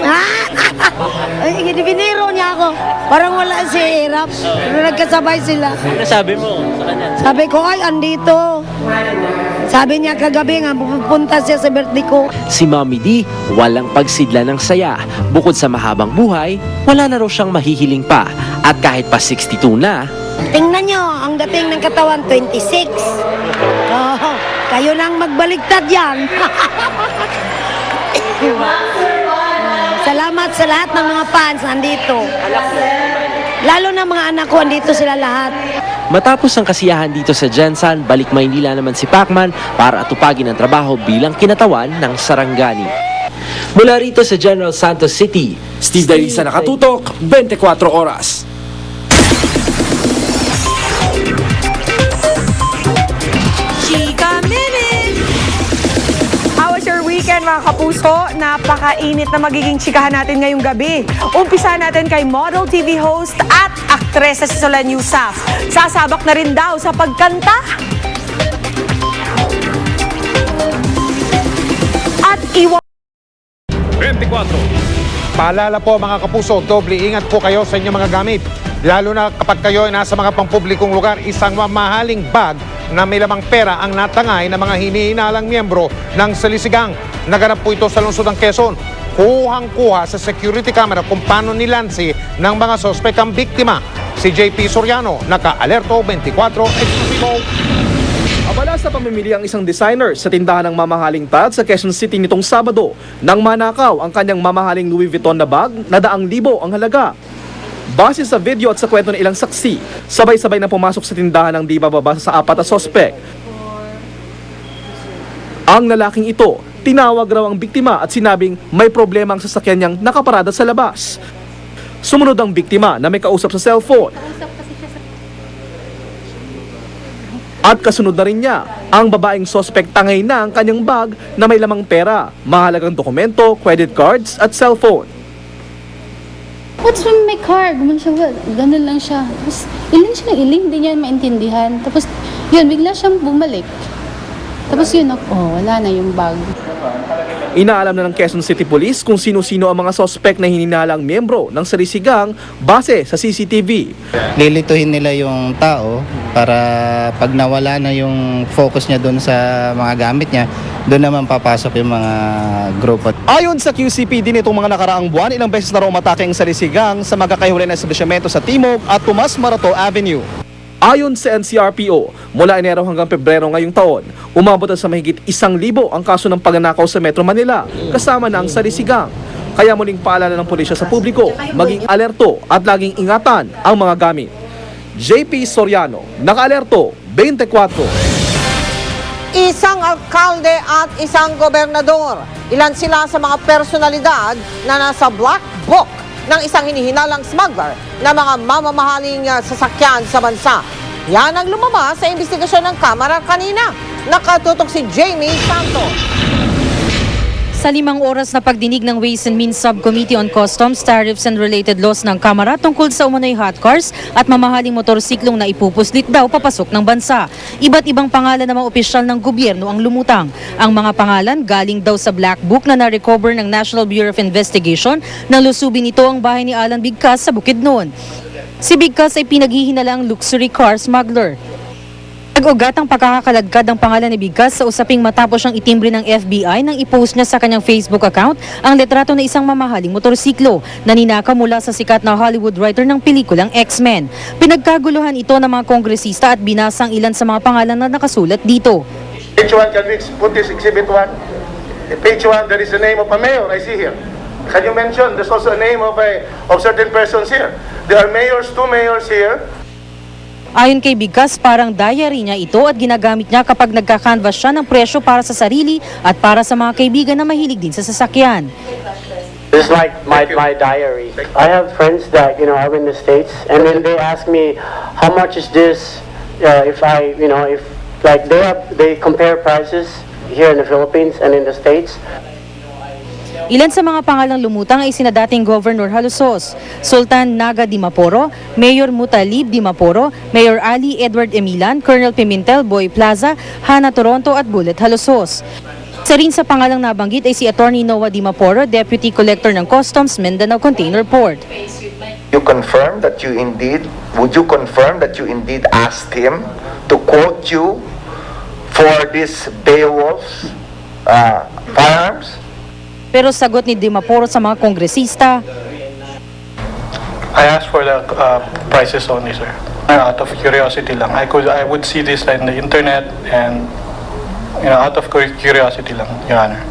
Biniro niya ako. Parang wala si Irap. Pero nagkasabay sila. Ano sabi mo sa kanya? Sabi ko, ay, andito. Sabi niya kagabi nga, pupunta siya sa birthday ko. Si Mommy D, walang pagsidla ng saya. Bukod sa mahabang buhay, wala na raw siyang mahihiling pa. At kahit pa 62 na, Tingnan nyo, ang dating ng katawan, 26. Oh, kayo nang magbaligtad yan. Salamat sa lahat ng mga fans nandito. Lalo na mga anak ko, andito sila lahat. matapos ang kasiyahan dito sa Jensan, balik Maynila naman si Pacman para atupagin ang trabaho bilang kinatawan ng Sarangani. Mula rito sa General Santos City, Steve Darisa, nakatutok, 24 oras. Chika Minute! How was your weekend mga kapuso? Napakainit na magiging chikahan natin ngayong gabi. Umpisa natin kay model TV host at aktresa si Solen Yusaf. Sasabak na rin daw sa pagkanta. At 24. Paalala po mga kapuso, doble ingat po kayo sa inyong mga gamit. Lalo na kapag kayo ay nasa mga pampublikong lugar, isang mamahaling bag na may lamang pera ang natangay ng mga hinihinalang miyembro ng salisigang. Naganap po ito sa lungsod ng Quezon. Kuhang-kuha sa security camera kung paano nilansi ng mga sospek ang biktima. Si JP Soriano, naka-alerto 24 Exclusivo. Abala sa pamimili ang isang designer sa tindahan ng mamahaling tag sa Quezon City nitong Sabado nang manakaw ang kanyang mamahaling Louis Vuitton na bag na 100,000 ang halaga. Base sa video at sa kwento ng ilang saksi, sabay-sabay na pumasok sa tindahan ng di bababa sa 4 na sospek. Ang lalaking ito, tinawag raw ang biktima at sinabing may problema ang sasakyan niyang nakaparada sa labas. Sumunod ang biktima na may kausap sa cellphone. At kasunod na rin niya, ang babaeng sospek tangay na ang kanyang bag na may lamang pera, mahalagang dokumento, credit cards at cellphone. What's wrong with my car? Gumanon siya, ganun lang siya. Tapos iling siya ng iling, hindi niya maintindihan. Tapos yun, bigla siyang bumalik. Tapos yun, wala na yung bag. Inaalam na ng Quezon City Police kung sino-sino ang mga sospek na hininalang miyembro ng salisigang base sa CCTV. Lilituhin nila yung tao para pag nawala na yung focus niya doon sa mga gamit niya, doon naman papasok yung mga grupo. Ayon sa QCPD nitong mga nakaraang buwan, ilang beses na raw umatake ang salisigang sa magkakahiwalay na establishmento sa Timog at Tomas Morato Avenue. Ayon sa NCRPO, mula Enero hanggang Pebrero ngayong taon, umabot na sa mahigit 1,000 ang kaso ng pagnanakaw sa Metro Manila, kasama na ang salisigang. Kaya muling paalala ng pulisya sa publiko, maging alerto at laging ingatan ang mga gamit. JP Soriano, naka-alerto, 24. Isang alkalde at isang gobernador. Ilan sila sa mga personalidad na nasa black book ng isang hinihinalang smuggler na mga mamamahaling sasakyan sa bansa. Yan ang lumabas sa investigasyon ng Kamara kanina. Nakatutok si Jamie Santos. Sa 5 oras na pagdinig ng Ways and Means Subcommittee on Customs, Tariffs and Related Laws ng Kamara tungkol sa umano'y hot cars at mamahaling motorsiklong na ipupuslit daw papasok ng bansa. Iba't ibang pangalan ng mga opisyal ng gobyerno ang lumutang. Ang mga pangalan galing daw sa Black Book na na-recover ng National Bureau of Investigation nang lusubin ito ang bahay ni Alan Bigkas sa Bukidnon. Si Bigkas ay pinaghihinalang luxury car smuggler. Nag-ugat ang pagkakaladkad ng pangalan ni Bigkas sa usaping matapos siyang itimbre ng FBI nang i-post niya sa kanyang Facebook account ang litrato na isang mamahaling motorsiklo na ninakaw mula sa sikat na Hollywood writer ng pelikulang X-Men. Pinagkaguluhan ito ng mga kongresista at binasang ilan sa mga pangalan na nakasulat dito. Page 1, can we put this exhibit 1? Page 1, there is the name of a mayor I see here. Can you mention, there's also a name of certain persons here. There are mayors, 2 mayors here. Ayon kay Bigkas, parang diary niya ito at ginagamit niya kapag nagka-canvas siya ng presyo para sa sarili at para sa mga kaibigan na mahilig din sa sasakyan. This is like my diary. I have friends that are in the States, and then they ask me, how much is this? If they compare prices here in the Philippines and in the States. Ilan sa mga pangalang lumutang ay sina dating Governor Halusos, Sultan Naga Dimaporo, Mayor Mutalib Dimaporo, Mayor Ali Edward Emilan, Colonel Pimentel, Boy Plaza, Hana Toronto at Bullet Halusos. Isa rin sa pangalang nabanggit ay si Attorney Noah Dimaporo, Deputy Collector ng Customs, Mindanao Container Port. Would you confirm that you indeed asked him to quote you for this Beowulf's firearms? Pero sagot ni Dimaporo sa mga kongresista, I asked for the prices only, sir. Out of curiosity lang. I would see this on the internet and out of curiosity lang, Your Honor.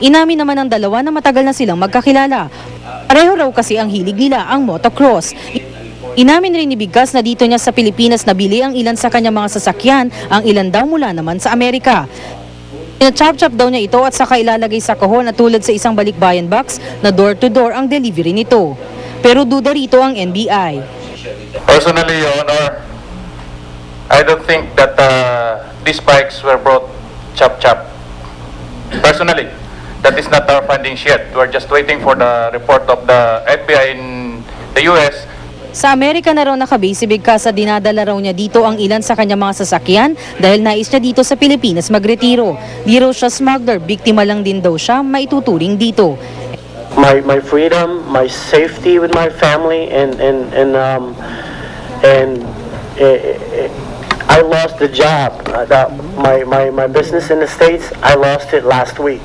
inamin naman ng dalawa na matagal na silang magkakilala. Pareho raw kasi ang hilig nila, ang motocross. Inamin rin ni Bigas na dito niya sa Pilipinas nabili ang ilan sa kanyang mga sasakyan, ang ilan daw mula naman sa Amerika. Chop-chop daw niya ito at saka ilalagay sa kahon na tulad sa isang balikbayan box na door-to-door ang delivery nito. Pero duda rito ang NBI. Personally, Your Honor, I don't think that these bikes were brought chop-chop. Personally, that is not our findings yet. We're just waiting for the report of the FBI in the US. Sa Amerika na raw nakabase si Bigas at dinadala raw niya dito ang ilan sa kanyang mga sasakyan dahil nais niya dito sa Pilipinas magretiro. Di raw siya smuggler, biktima lang din daw siya, maituturing dito. My freedom, my safety with my family, and I lost the job. My business in the States, I lost it last week,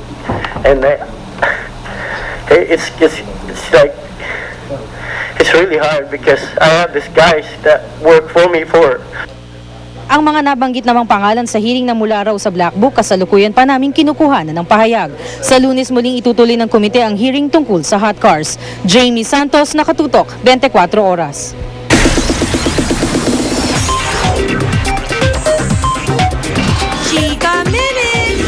and it's like it's really hard because I have these guys that work for me for. Ang mga nabanggit namang pangalan sa hearing na mula raw sa Black Book, kasalukuyan pa namin kinukuhanan ng pahayag. Sa Lunes muling itutuloy ng komite ang hearing tungkol sa hot cars. Jamie Santos, Nakatutok, 24 Oras. Chika Minute!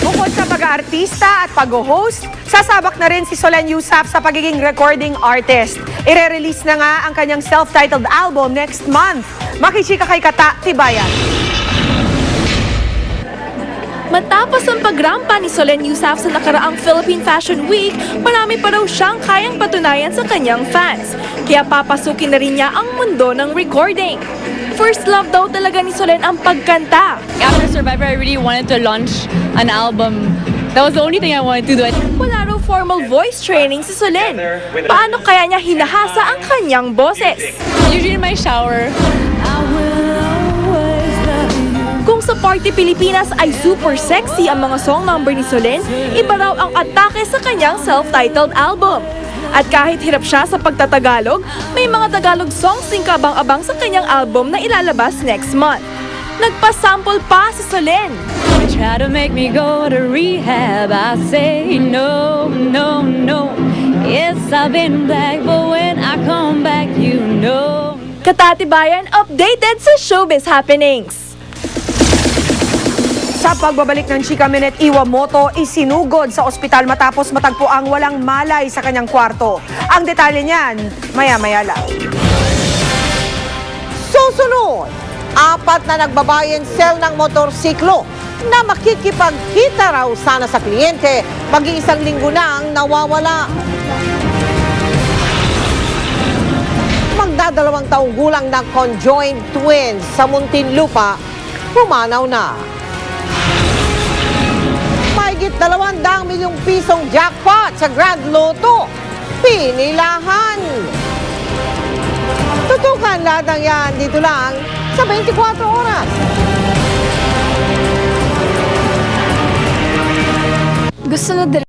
Bukod sa pag-aartista at pag-host, sasabak na rin si Solen Yusaf sa pagiging recording artist. Ire-release na nga ang kanyang self-titled album next month. Makichika kay Kata Tibayan. Matapos ang pagrampa ni Solen Yusaf sa nakaraang Philippine Fashion Week, marami pa raw siyang kayang patunayan sa kanyang fans. Kaya papasukin na rin niya ang mundo ng recording. First love daw talaga ni Solen ang pagkanta. After Survivor, I really wanted to launch an album. That was the only thing I wanted to do. Wala raw formal voice training si Solen. Paano kaya niya hinahasa ang kanyang boses? Usually in my shower. Kung sa Party Pilipinas ay super sexy ang mga song number ni Solen, iba raw ang atake sa kanyang self-titled album. At kahit hirap siya sa pagtatagalog, may mga Tagalog songs din kabang-abang sa kanyang album na ilalabas next month. Nagpasample pa si Solen. You try to make me go to rehab. I say no, no, no. Yes, I've been black, but when I come back, you know. Katatibayan updated sa showbiz happenings. Sa pagbabalik ng Chika Minute, Iwamoto isinugod sa ospital matapos matagpo ang walang malay sa kanyang kwarto. Ang detalye niyan, maya-maya lang. Susunod, 4 na nagbabayan sell ng motorsiklo na makikipagkita raw sana sa kliyente, mag-iisang linggo na ang nawawala. Magdadalawang taong gulang na conjoined twins sa Muntinlupa, pumanaw na. Mahigit 200 milyong pisong jackpot sa Grand Lotto, pinilahan. Tutukan lahat ng yan dito lang sa 24 Oras. Gusto na din.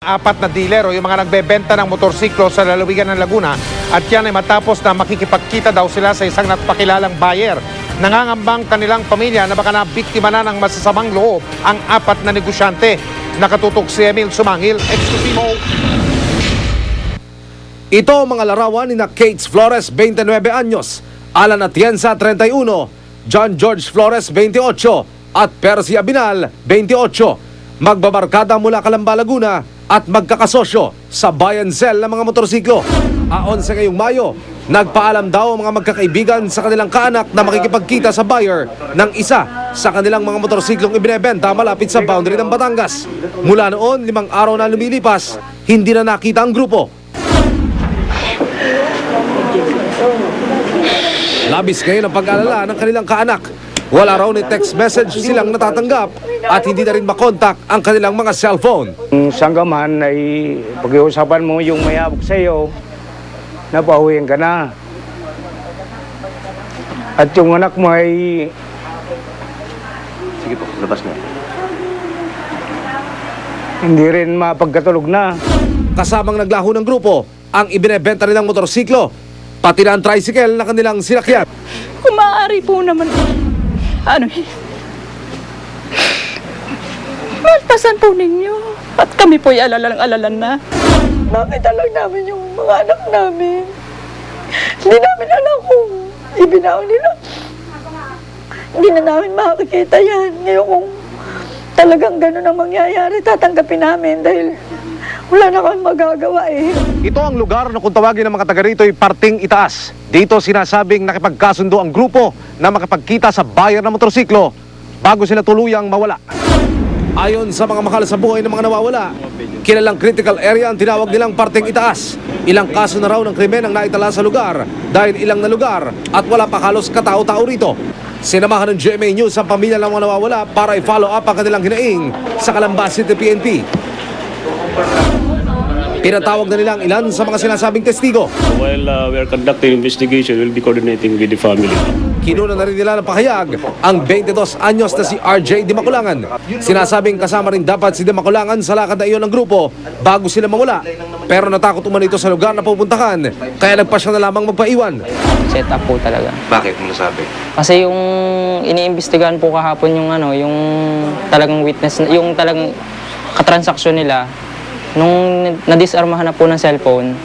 4 na dealer o yung mga nagbebenta ng motorsiklo sa lalawigan ng Laguna at yan ay matapos na makikipagkita daw sila sa isang napakilalang buyer. Nangangambang kanilang pamilya na baka nabiktima na ng masasamang loob ang 4 na negosyante. Nakatutok si Emil Sumangil, Exclusivo. Ito ang mga larawan ni Kate Flores, 29 anyos, Alan Atienza, 31, John George Flores, 28, at Percy Abinal, 28. Magbabarkada mula Calamba, Laguna at magkakasosyo sa buy and sell ng mga motorsiklo. Aon sa ngayong Mayo, Nagpaalam daw ang mga magkakaibigan sa kanilang kaanak na makikipagkita sa buyer ng isa sa kanilang mga motorsiklong ibinebenta malapit sa boundary ng Batangas. Mula noon, 5 araw na lumilipas, hindi na nakita ang grupo. Labis ngayon ang pag-alala ng kanilang kaanak. Wala raw ni text message silang natatanggap at hindi na rin makontak ang kanilang mga cellphone. Sanggaman ay pag-iusapan mo yung mayabok sa iyo, napahuyin ka na. At yung anak mo ay... Sige po, labas na. Hindi rin mapagkatulog na. Kasamang naglaho ng grupo ang ibinebenta nilang motorsiklo, pati na ang tricycle na kanilang sinakyan. Kung maaari po naman, malpasan po ninyo. At kami po'y alalang-alalan na. Nakita lang namin yung mga anak namin. Hindi namin alam kung ibinaon nila. Hindi na namin makikita yan. Ngayon kung talagang gano'n ang mangyayari, tatanggapin namin dahil wala na kami magagawa eh. Ito ang lugar na kung tawagin ng mga taga rito ay Parting Itaas. Dito sinasabing nakipagkasundo ang grupo na makipagkita sa buyer ng motorsiklo bago sila tuluyang mawala. Ayon sa mga mahal sa buhay ng mga nawawala, kilalang critical area ang tinawag nilang Parting Itaas. Ilang kaso na raw ng krimen ang naitala sa lugar dahil ilang na lugar at wala pa halos katao-tao rito. Sinamahan ng GMA News ang pamilya ng mga nawawala para i-follow up ang kanilang hinaing sa Calamba City PNP. Pinatawag na nilang ilan sa mga sinasabing testigo. While we are conducting investigation, we'll be coordinating with the family. Kinuna na rin nila ng pahayag ang 22 anyos na si RJ Di Maculangan. Sinasabing kasama rin dapat si Di Maculangan sa lakad na iyon ng grupo bago sila mawala. Pero natakot umano ito sa lugar na pupuntahan, kaya nagpasya na lamang magpaiwan. Set up po talaga. Bakit mo nasabi? Kasi yung iniimbestigahan po kahapon yung yung talagang witness, yung talagang katransaksyon nila, nung nadisarmahan na po ng cellphone,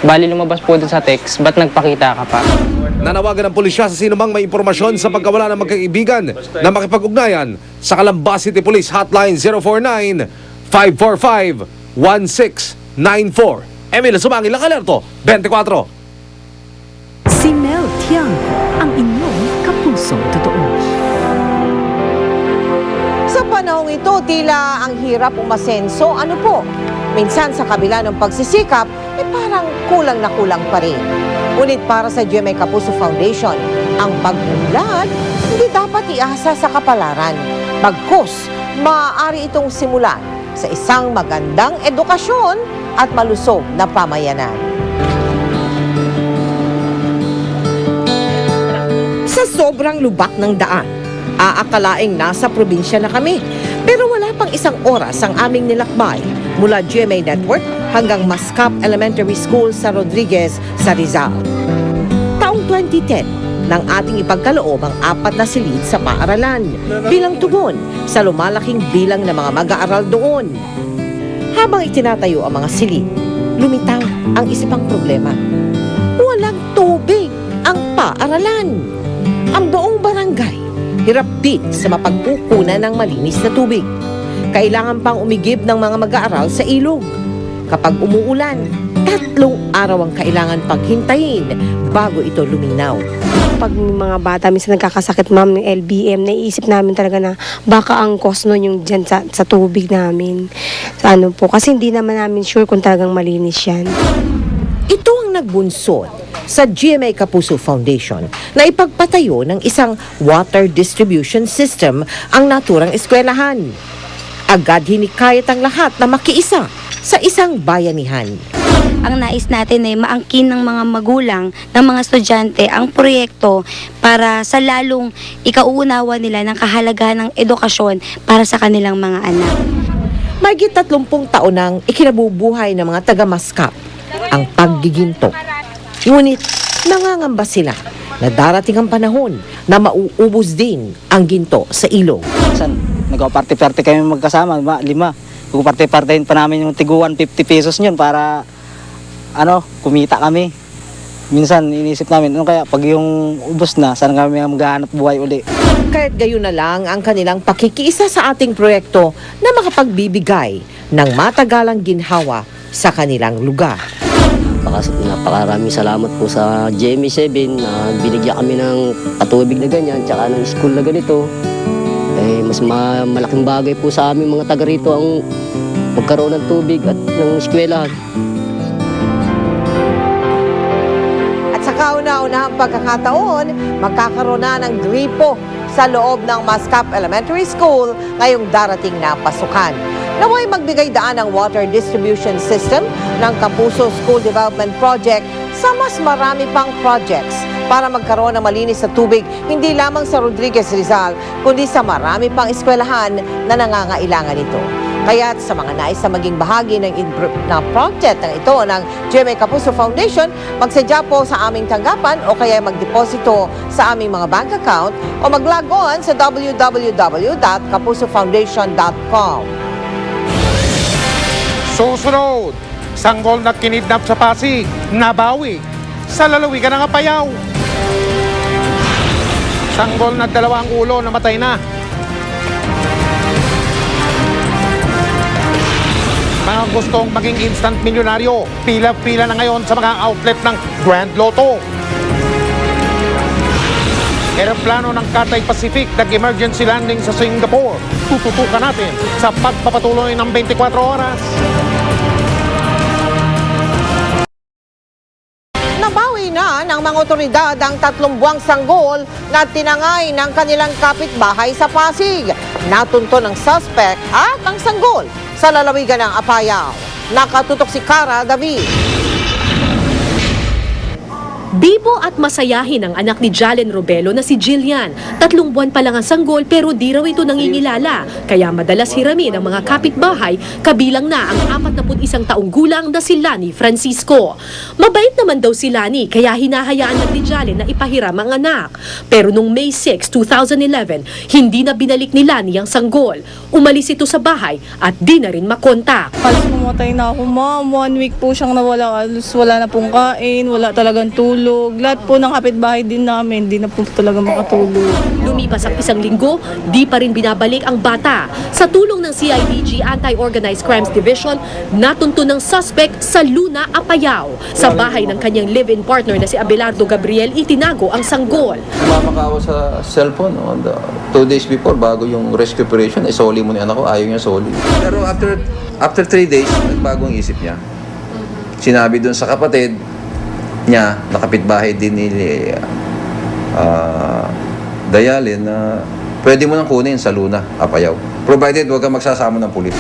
bali lumabas po dun sa text, ba't nagpakita ka pa? Nanawagan ng pulisya sa sinumang may impormasyon sa pagkawala ng magkaibigan na makipag-ugnayan sa Calamba City Police Hotline 049-545-1694. Emil Sumangil, ang alerto, 24. Si Mel Tiangco, ang inyong kapusong totoo. Sa panahong ito, tila ang hirap umasenso. Ano po? Minsan sa kabila ng pagsisikap, parang kulang na kulang pa rin. Ngunit para sa GMA Kapuso Foundation, ang pag-unlad hindi dapat iasa sa kapalaran. Bagkus, maaari itong simulan sa isang magandang edukasyon at malusog na pamayanan. Sa sobrang lubak ng daan, aakalaing nasa probinsya na kami. Pero wala pang isang oras ang aming nilakbay mula GMA Network hanggang Mascap Elementary School sa Rodriguez sa Rizal. Taong 2010, nang ating ipagkaloob ang 4 na silid sa paaralan bilang tugon sa lumalaking bilang ng mga mag-aaral doon. Habang itinatayo ang mga silid, lumitaw ang isa pang problema. Walang tubig ang paaralan. Ang buong barangay hirap din sa mapagkukunan ng malinis na tubig. Kailangan pang umigib ng mga mag-aaral sa ilog. Kapag umuulan, 3 araw ang kailangan paghintayin bago ito luminaw. Pag mga bata minsan nagkakasakit, ma'am, ng LBM, naiisip namin talaga na baka ang cause nun yung dyan sa tubig namin. Sa po, kasi hindi naman namin sure kung talagang malinis yan. Ito ang nagbunsod sa GMA Kapuso Foundation na ipagpatayo ng isang water distribution system ang naturang eskwelahan. Agad hinikayat ang lahat na makiisa sa isang bayanihan. Ang nais natin ay maangkin ng mga magulang, ng mga estudyante ang proyekto para sa lalong ikauunawa nila ng kahalagahan ng edukasyon para sa kanilang mga anak. Mahigit 30 taon nang ikinabubuhay ng mga taga-Mascap ang paggiginto. Ngunit nangangamba sila na darating ang panahon na mauubos din ang ginto sa ilog. Nag-party-party kami magkasama, 5. Party-party pa namin yung tiguan 50 pesos yun para kumita kami. Minsan iniisip namin, kaya pag yung ubos na, saan kami maghahanap buhay uli. Kaya't gayon na lang ang kanilang pakikiisa sa ating proyekto na makapagbibigay ng matagalang ginhawa sa kanilang lugar. Napakaraming salamat po sa GMA7 na binigyan kami ng patubig na ganyan, tsaka ng school na ganito. Mas malaking bagay po sa aming mga taga rito ang magkaroon ng tubig at ng eskwelahan. At sa kauna-unahang pagkakataon, magkakaroon na ng gripo sa loob ng Mascap Elementary School ngayong darating na pasukan. Naway magbigay daan ang water distribution system ng Kapuso School Development Project sa mas marami pang projects para magkaroon ng malinis na tubig hindi lamang sa Rodriguez Rizal kundi sa marami pang eskwelahan na nangangailangan nito. Kaya't sa mga nais na maging bahagi ng project ng ito ng GMA Kapuso Foundation, magsadya po sa aming tanggapan o kaya magdeposito sa aming mga bank account o mag-log on sa www.kapusofoundation.com. Susunod, sanggol na kinidnap sa Pasig, nabawi sa lalawigan ng Apayao. Sanggol na 2 ulo namatay na. Mga gustong maging instant milyonaryo, pila-pila na ngayon sa mga outlet ng Grand Lotto. Eroplano ng Cathay Pacific nag-emergency landing sa Singapore. Tututukan natin sa pagpapatuloy ng 24 oras. Nabawi na ng mga otoridad ang 3 buwang sanggol na tinangay ng kanilang kapitbahay sa Pasig. Natunto ng suspect at ang sanggol sa lalawigan ng Apayao. Nakatutok si Cara David. Bibo at masayahin ang anak ni Jalen Robelo na si Jillian. 3 buwan pa lang ang sanggol pero di raw ito nangingilala. Kaya madalas hiramin ang mga kapitbahay, kabilang na ang 41 taong gulang na si Lani Francisco. Mabait naman daw si Lani kaya hinahayaan lang ni Jalen na ipahiram ang anak. Pero nung May 6, 2011, hindi na binalik ni Lani ang sanggol. Umalis ito sa bahay at di na rin makontak. Halos pumatay na ako, ma'am. 1 week po siyang nawala. Wala na pong kain, wala talagang tulog. Lahat po ng kapitbahay din namin, di na po talaga makatulog. Lumipas ang 1 linggo, di pa rin binabalik ang bata. Sa tulong ng CIDG Anti-Organized Crimes Division, natunto ng suspect sa Luna, Apayao. Sa bahay ng kanyang live-in partner na si Abelardo Gabriel, itinago ang sanggol. Mamakawa sa cellphone, 2 days before, bago yung rescue operation, soli mo ni anak ko, ayaw niya soli. Pero after 3 days, nagbago ang isip niya. Sinabi dun sa kapatid niya, nakapitbahay din ni Dayalin na pwede mo nang kunin sa Luna, Apayao. Provided huwag kang magsasama ng pulis.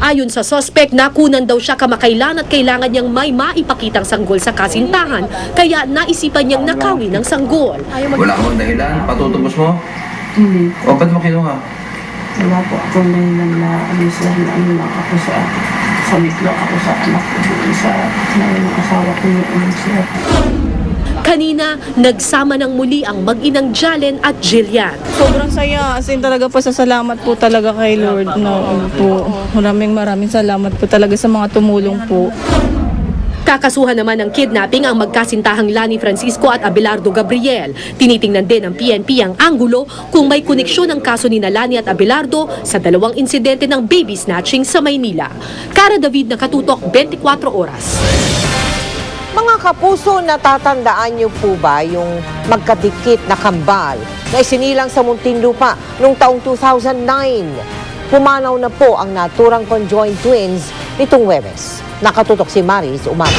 Ayon sa suspect, nakunan daw siya kamakailan at kailangan niyang may maipakitang sanggol sa kasintahan, kaya naisipan niyang nakawin ng sanggol. Wala akong dahilan, patutubos mo? Hindi. O, ba't mo kinuha? Wala po akong dahilan na ano lang ako sa mitlo ako sa anak ko, sa asawa ko yung sir. Kanina, nagsama ng muli ang mag-inang Jalen at Jillian. Sobrang saya, as in talaga po salamat po talaga kay Lord. No, po. Maraming salamat po talaga sa mga tumulong po. Kakasuhan naman ng kidnapping ang magkasintahang Lani Francisco at Abelardo Gabriel. Tinitingnan din ng PNP ang anggulo kung may koneksyon ang kaso ni Lani at Abelardo sa 2 insidente ng baby snatching sa Maynila. Cara David, Nakatutok, 24 oras. Mga kapuso, natatandaan niyo po ba yung magkadikit na kambal na isinilang sa Muntinlupa noong taong 2009? Pumanaw na po ang naturang conjoined twins nitong Huwebes. Nakatutok si Maris Umaga.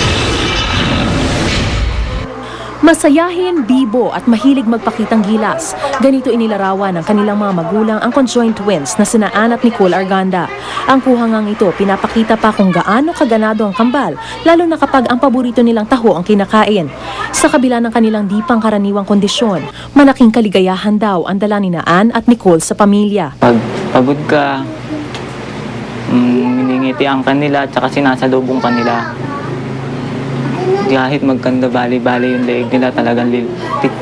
Masayahin, bibo at mahilig magpakitang gilas. Ganito inilarawan ng kanilang mga magulang ang conjoined twins na sina Ann at Nicole Arganda. Ang puhangang ito pinapakita pa kung gaano kaganado ang kambal, lalo na kapag ang paborito nilang taho ang kinakain. Sa kabila ng kanilang di pangkaraniwang kondisyon, malaking kaligayahan daw ang dala ni Ann at Nicole sa pamilya. Pag pagod ka, miningitian kanila at saka sinasalubong kanila. Kahit magkanda bali-bali yung leeg nila, talagang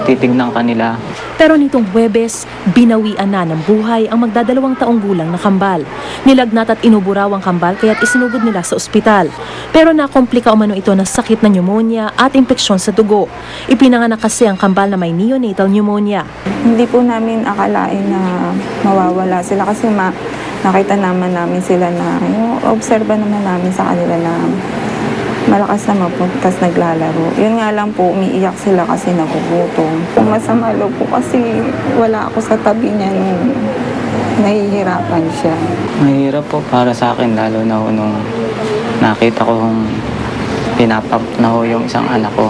titignan kanila. Pero nitong Huwebes, binawian na ng buhay ang magdadalawang taong gulang na kambal. Nilagnat at inuburaw ang kambal kaya't isinugod nila sa ospital. Pero nakomplika umano ito ng sakit na pneumonia at impeksyon sa dugo. Ipinanganak kasi ang kambal na may neonatal pneumonia. Hindi po namin akalain na mawawala sila kasi nakita naman namin sila na obserba naman namin sa kanila na malakas naman po, tapos naglalaro. Yun nga lang po, umiiyak sila kasi nagugutom. Kung masama loob po kasi wala ako sa tabi niya nung nahihirapan siya. Mahirap po para sa akin, lalo na ho nung nakita ko pinapap na ho yung isang anak ko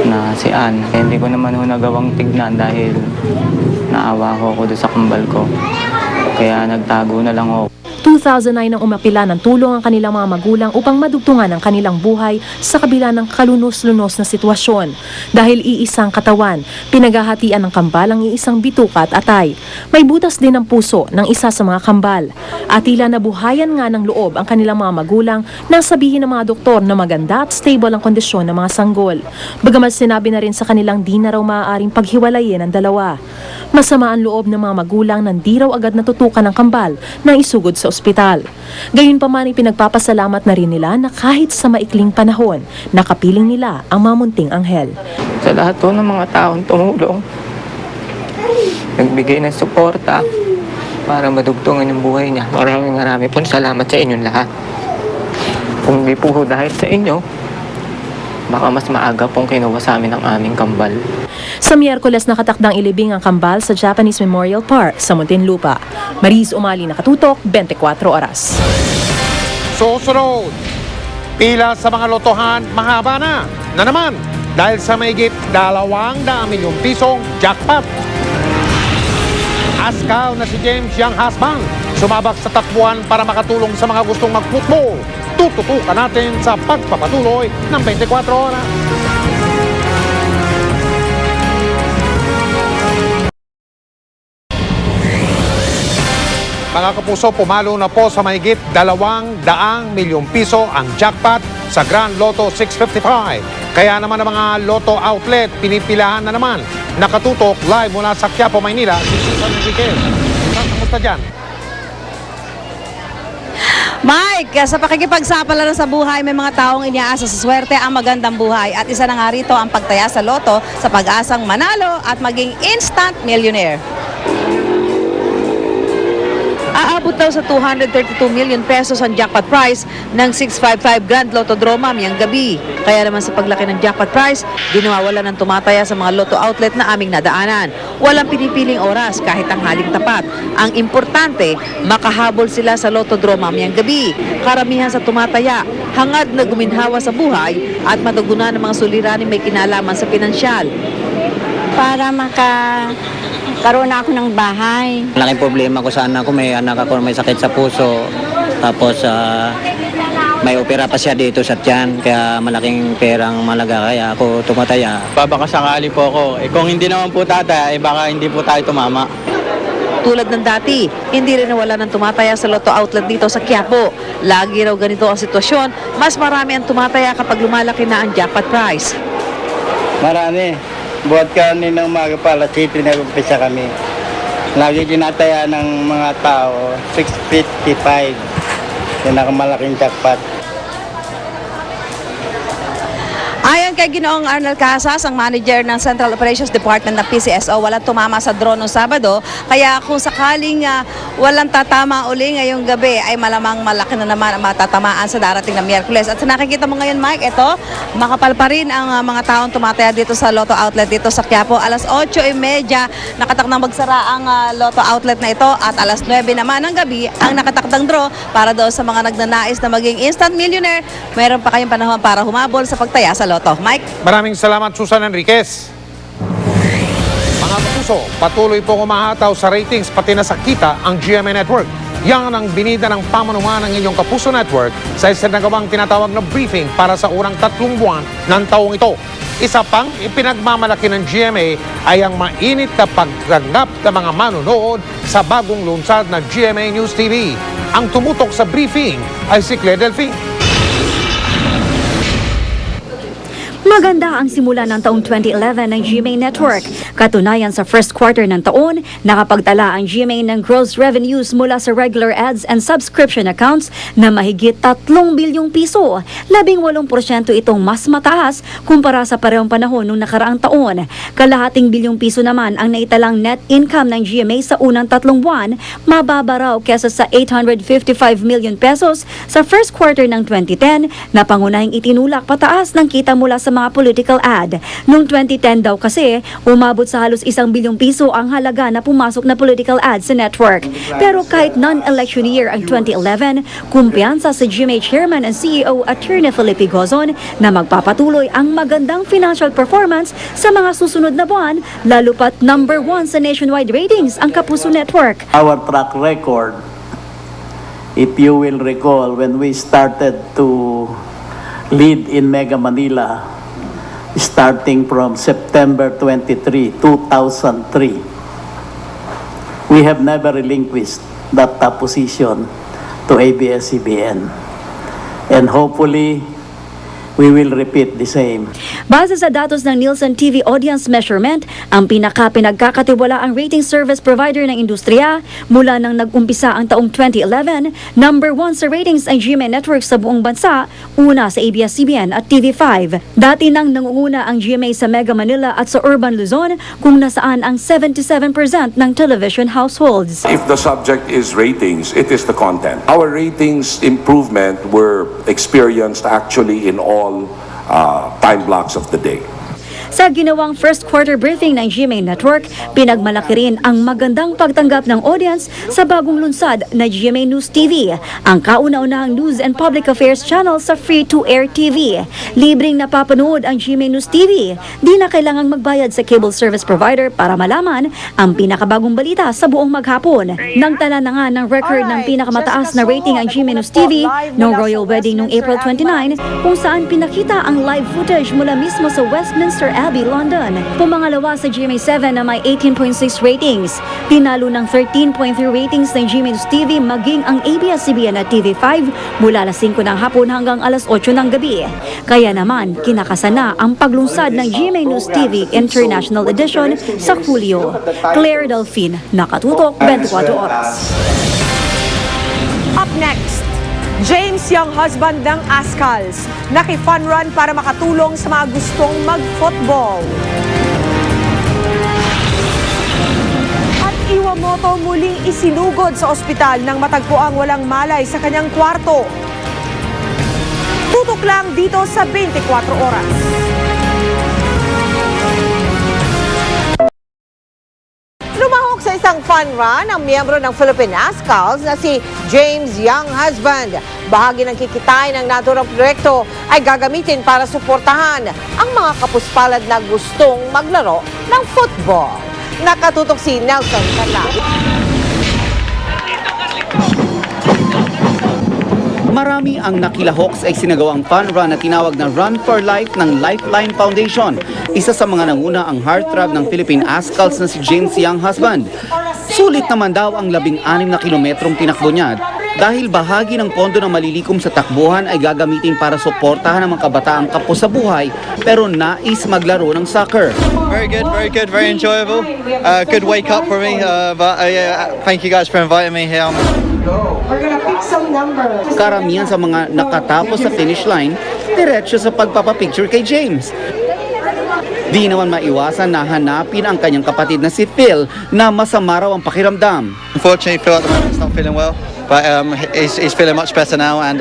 na si Ann. Hindi ko naman ho nagawang tignan dahil naawa ho ako doon sa kambal ko. Kaya nagtago na lang ho. 2009 nang umapila ng tulong ang kanilang mga magulang upang madugtungan ang kanilang buhay sa kabila ng kalunos-lunos na sitwasyon. Dahil iisang katawan, pinaghahatian ng kambal ang iisang bituka at atay. May butas din ang puso ng isa sa mga kambal. At tila nabuhayan nga ng loob ang kanilang mga magulang nang sabihin ng mga doktor na maganda at stable ang kondisyon ng mga sanggol. Bagamat sinabi na rin sa kanilang di na raw maaaring paghiwalayin ang dalawa. Masama ang loob ng mga magulang nang di raw agad natutukan ng kambal na isugod sa ospital. Gayunpaman ay pinagpapasalamat na rin nila na kahit sa maikling panahon, nakapiling nila ang mamunting anghel. Sa lahat po ng mga taong tumulong, nagbigay ng suporta para madugtungan yung buhay niya. Marami po salamat sa inyong lahat. Kung di po dahil sa inyo, baka mas maaga pong kinuha sa amin ang aming kambal. Sa Miyerkules nakatakdang ilibing ang kambal sa Japanese Memorial Park sa Muntinlupa. Mariz Umali, nakatutok, 24 oras. Susunod, pila sa mga lotohan mahaba na naman dahil sa mahigit 200 milyong pisong jackpot. Askaw na si James Young Husband sumabak sa takbuhan para makatulong sa mga gustong mag-football. Tututukan natin sa pagpapatuloy ng 24 oras. Mga kapuso, pumalo na po sa mahigit 200 milyong piso ang jackpot sa Grand Lotto 655. Kaya naman ang mga Lotto outlet, pinipilahan na naman. Nakatutok live mula sa Quiapo, Maynila, si Susan Enriquez. Kamusta dyan? Mike, sa pakikipagsapalaran sa buhay, may mga taong iniaasa sa swerte ang magandang buhay. At isa na nga rito ang pagtaya sa loto sa pag-asang manalo at maging instant millionaire. Aabot daw sa 232 million pesos ang jackpot prize ng 655 Grand Lotto Draw mamayang gabi. Kaya naman sa paglaki ng jackpot prize, di nawawala ng tumataya sa mga Lotto outlet na aming nadaanan. Walang pinipiling oras kahit ang haling tapat. Ang importante, makahabol sila sa Lotto Draw mamayang gabi. Karamihan sa tumataya, hangad na guminhawa sa buhay at matugunan ng mga suliranin may kinalaman sa pinansyal. Para karoon na ako ng bahay. Malaking problema ko sa anak ko, may anak ako may sakit sa puso. Tapos may opera pa siya dito sa tiyan, kaya malaking perang malaga kaya ako tumataya. Baka sakali po ako. Kung hindi naman po tataya, baka hindi po tayo tumama. Tulad ng dati, hindi rin nawala ng tumataya sa Lotto outlet dito sa Quiapo. Lagi raw ganito ang sitwasyon, mas marami ang tumataya kapag lumalaki na ang jackpot prize. Marami. Buhat kaninang umaga pa, alas 7 nag-umpisa kami. Lagi tinataya ng mga tao, 655. Pinakamalaking jackpot. Ayon kay Ginoong Arnel Casas, ang manager ng Central Operations Department ng PCSO, walang tumama sa drone noong Sabado. Kaya kung sakaling walang tatama uli ngayong gabi, ay malamang malaki na naman ang matatamaan sa darating na Miyerkules. At sa nakikita mo ngayon, Mike, ito, makapal pa rin ang mga taong tumataya dito sa Lotto outlet dito sa Quiapo. Alas 8:30, nakatakdang magsara ang Lotto outlet na ito. At alas 9 naman ng gabi, ang nakatakdang draw para daw sa mga nagnanais na maging instant millionaire. Meron pa kayong panahon para humabol sa pagtaya sa Lotto. Mike? Maraming salamat, Susan Enriquez. Mga kapuso, patuloy pong umahataw sa ratings pati na sa kita ang GMA Network. Yan ang binida ng pamunuan ng inyong Kapuso Network sa isinagawang tinatawag na briefing para sa unang 3 buwan ng taong ito. Isa pang ipinagmamalaki ng GMA ay ang mainit na pagtanggap ng mga manonood sa bagong lunsad na GMA News TV. Ang tumutok sa briefing ay si Claire Delphine. Maganda ang simula ng taong 2011 ng GMA Network. Katunayan sa first quarter ng taon, nakapagtala ang GMA ng gross revenues mula sa regular ads and subscription accounts na mahigit 3 bilyong piso. 18% itong mas mataas kumpara sa parehong panahon noong nakaraang taon. Kalahating bilyong piso naman ang naitalang net income ng GMA sa unang 3 buwan, mababa raw kesa sa 855 million pesos sa first quarter ng 2010 na pangunahing itinulak pataas ng kita mula sa mga political ad. Noong 2010 daw kasi, umabot sa halos 1 bilyong piso ang halaga na pumasok na political ad sa network. Pero kahit non-election year ang 2011, kumpiyansa sa GMA Chairman and CEO Attorney Felipe Gozon na magpapatuloy ang magandang financial performance sa mga susunod na buwan, lalo pat number 1 sa nationwide ratings ang Kapuso Network. Our track record, if you will recall, when we started to lead in Mega Manila, starting from September 23, 2003, we have never relinquished that position to ABS-CBN. And hopefully, we will repeat the same. Base sa datos ng Nielsen TV Audience Measurement, ang pinagkakatiwala ang rating service provider ng industriya mula nang nag-umpisa ang taong 2011, number 1 sa ratings ang GMA Network sa buong bansa, una sa ABS-CBN at TV5. Dati nang nangunguna ang GMA sa Mega Manila at sa Urban Luzon kung nasaan ang 77% ng television households. If the subject is ratings, it is the content. Our ratings improvement were experienced actually in all time blocks of the day. Sa ginawang first quarter briefing ng GMA Network, pinagmalaki rin ang magandang pagtanggap ng audience sa bagong lunsad na GMA News TV, ang kauna-unahang news and public affairs channel sa free-to-air TV. Libreng napapanood ang GMA News TV. Di na kailangang magbayad sa cable service provider para malaman ang pinakabagong balita sa buong maghapon. Nagtala na nga ng record ng pinakamataas na rating ang GMA News TV noong Royal Wedding noong April 29, kung saan pinakita ang live footage mula mismo sa Westminster Abbey, London. Pumangalawa sa GMA7 na may 18.6 ratings. Tinalo ng 13.3 ratings ng GMA News TV maging ang ABS-CBN at TV5 mula alas 5 ng hapon hanggang alas 8 ng gabi. Kaya naman, kinakasana ang paglunsad ng GMA News TV International Edition sa Hulyo. Claire Delfin, Nakatutok, 24 Oras. Up next, James Young husband ng Ascals, naki-fun run para makatulong sa mga gustong mag-football. At Iwamoto muling isinugod sa ospital nang matagpuang walang malay sa kanyang kwarto. Tutok lang dito sa 24 Oras. Lumahok sa isang fun run ang miyembro ng Philippine Ascals na si James Young husband. Bahagi ng kikitain ng naturang proyekto ay gagamitin para suportahan ang mga kapuspalad na gustong maglaro ng football. Nakatutok si Nelson Canla. Marami ang nakilahok sa isinagawang fun run na tinawag na Run for Life ng Lifeline Foundation. Isa sa mga nanguna ang heartthrob ng Philippine Ascals na si James Young husband. Sulit naman daw ang 16 na kilometrong tinakbo niya dahil bahagi ng pondo na malilikom sa takbuhan ay gagamitin para suportahan ang mga kabataang kapos sa buhay pero nais maglaro ng soccer. Very good, very enjoyable. Good wake up for me, but thank you guys for inviting me here. Karamihan sa mga nakatapos sa finish line, diretso sa pagpapapicture kay James. Di naman maiwasan na hanapin ang kanyang kapatid na si Phil na masama raw ang pakiramdam. Unfortunately, Phil at the moment is not feeling well, but he's feeling much better now, and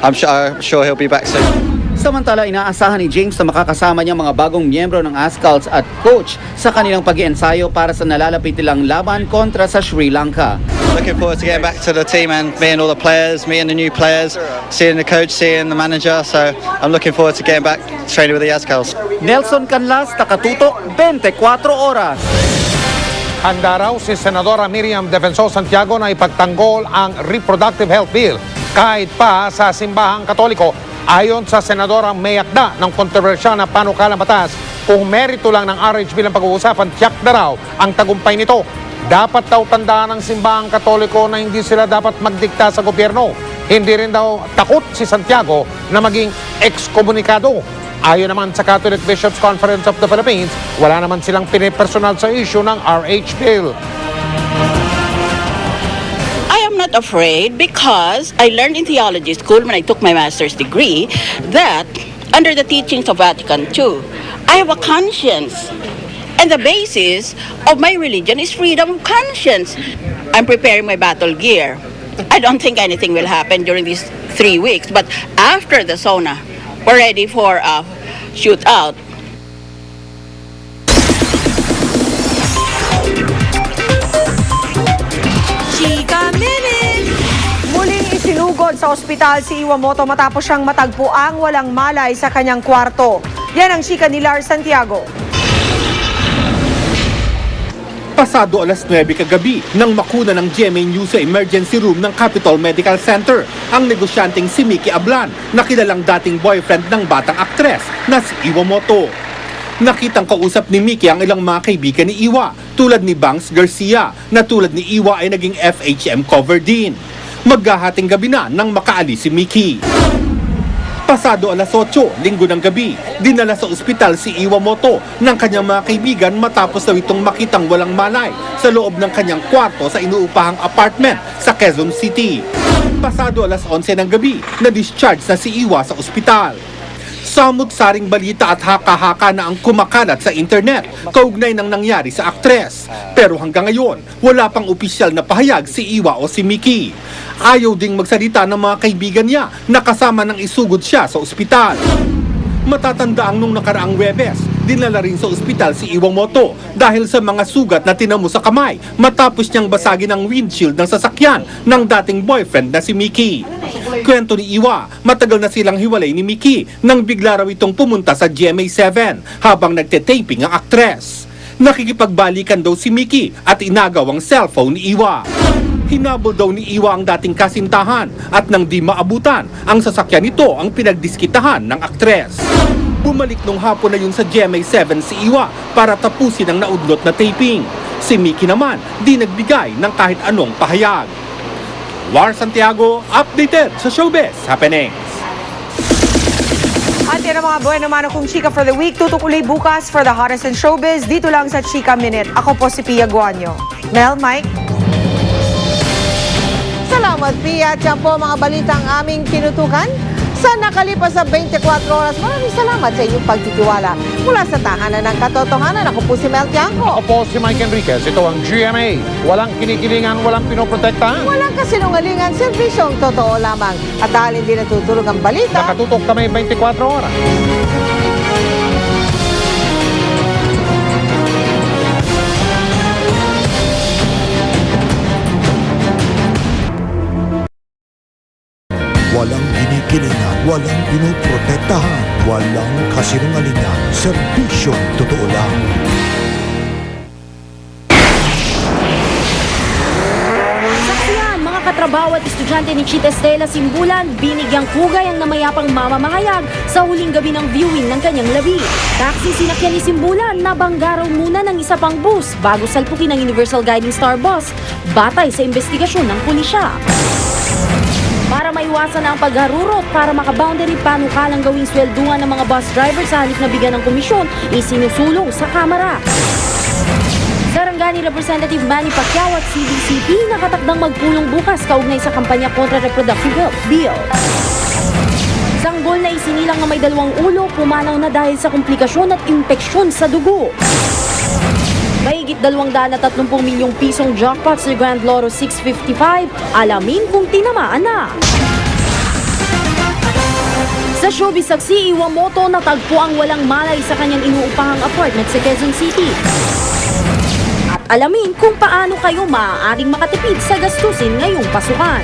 I'm sure he'll be back soon. Samantala, inaasahan ni James na makakasama niya mga bagong miyembro ng Ascals at coach sa kanilang pag-iensayo para sa nalalapit nilang laban kontra sa Sri Lanka. Looking forward to getting back to the team and meeting all the players, meeting the new players, seeing the coach, seeing the manager. So I'm looking forward to getting back training with the Ascals. Nelson Canlas, Nakatutok, 24 Oras. Handa raw si Senadora Miriam Defensor Santiago na ipagtanggol ang Reproductive Health Bill kahit pa sa simbahang Katoliko. Ayon sa Senadora, may akda ng kontrobersyal na panukalang batas. Kung merito lang ng RH bilang pag-uusapan, tiyak na raw ang tagumpay nito. Dapat daw tandaan ng simbahang Katoliko na hindi sila dapat magdikta sa gobyerno. Hindi rin daw takot si Santiago na maging ekskomunikado. Ayon naman sa Catholic Bishops Conference of the Philippines, wala naman silang pinipersonal sa issue ng RH bill. I am not afraid because I learned in theology school when I took my master's degree that under the teachings of Vatican II, I have a conscience. And the basis of my religion is freedom of conscience. I'm preparing my battle gear. I don't think anything will happen during these 3 weeks, but after the SONA, we're ready for a shootout. Chika Minute! Muling isinugod sa ospital si Iwamoto matapos siyang matagpuang walang malay sa kanyang kwarto. Yan ang chika ni Lars Santiago. Pasado alas 9 kagabi nang makuna ng GMA News sa emergency room ng Capitol Medical Center ang negosyanteng si Mickey Ablan na kilalang dating boyfriend ng batang aktres na si Iwamoto. Nakitang kausap ni Mickey ang ilang mga kaibigan ni Iwa tulad ni Bangs Garcia na tulad ni Iwa ay naging FHM cover din. Maghahating gabi na nang makaalis si Mickey. Pasado alas 8, linggo ng gabi, dinala sa ospital si Iwamoto ng kanyang mga kaibigan matapos daw itong makitang walang malay sa loob ng kanyang kwarto sa inuupahang apartment sa Quezon City. Pasado alas 11 ng gabi, na-discharge na si Iwa sa ospital. Samut-saring balita at haka-haka na ang kumakalat sa internet kaugnay ng nangyari sa aktres. Pero hanggang ngayon, wala pang opisyal na pahayag si Iwa o si Mickey. Ayaw ding magsalita ng mga kaibigan niya na kasama nang isugod siya sa ospital. Matatandaang nung nakaraang Webes, dinala rin sa ospital si Iwamoto dahil sa mga sugat na tinamo sa kamay matapos niyang basagin ang windshield ng sasakyan ng dating boyfriend na si Mickey. Kwento ni Iwa, matagal na silang hiwalay ni Mickey nang bigla raw itong pumunta sa GMA7 habang nagte-taping ang aktres. Nakikipagbalikan daw si Mickey at inagaw ang cellphone ni Iwa. Hinabol daw ni Iwa ang dating kasintahan at nang di maabutan, ang sasakyan nito ang pinagdiskitahan ng aktres. Bumalik nung hapon na yun sa GMA7 si Iwa para tapusin ang naudlot na taping. Si Mickey naman di nagbigay ng kahit anong pahayag. Lars Santiago, updated sa Showbiz Happenings. At yan ang mga bueno mano kong chika for the week. Tutok uli bukas for the hottest in showbiz dito lang sa Chika Minute. Ako po si Pia Guanyo. Mel, Mike? Salamat, Pia. At yan po mga balitang aming tinutukan sa nakalipas sa 24 oras. Maraming salamat sa inyong pagtitiwala. Mula sa tahanan ng katotohanan, ako po si Mel Tiangco. Ako po si Mike Enriquez. Ito ang GMA. Walang kinikilingan, walang pinoprotektahan. Walang kasinungalingan, serbisyong totoo lamang. At dahil hindi natutulog ang balita, nakatutok kami 24 oras. Walang kinikilingan, walang pinoprotektahan, walang kasinungalingan, serbisyong totoo lang. Saksiyan, mga katrabaho at estudyante ni Chita Estela Simbulan, binigyang pugay ang namayapang mamamahayag sa huling gabi ng viewing ng kanyang labi. Taxi sinakyan ni Simbulan, nabangga raw muna ng isa pang bus bago salpukin ng Universal Guiding Star Bus, batay sa investigasyon ng pulisya. Para maiwasan na ang pagharurot para makaboundary panukalang gawing swelduhan ng mga bus driver sa halip na bigyan ng komisyon, isinusulong sa Kamara. Sarangani Representative Manny Pacquiao at CDCP nakatakdang magpulong bukas kaugnay sa kampanya kontra reproductive health bill. Sanggol na isinilang na may 2 ulo, pumanaw na dahil sa komplikasyon at impeksyon sa dugo. Mahigit 230 milyong pisong jackpot sa Grand Lotto 655, alamin kung tinamaan na. Sa showbiz saksi, Iwamoto natagpo ang walang malay sa kanyang inuupahang apartment sa Quezon City. At alamin kung paano kayo maaaring makatipid sa gastusin ngayong pasukan.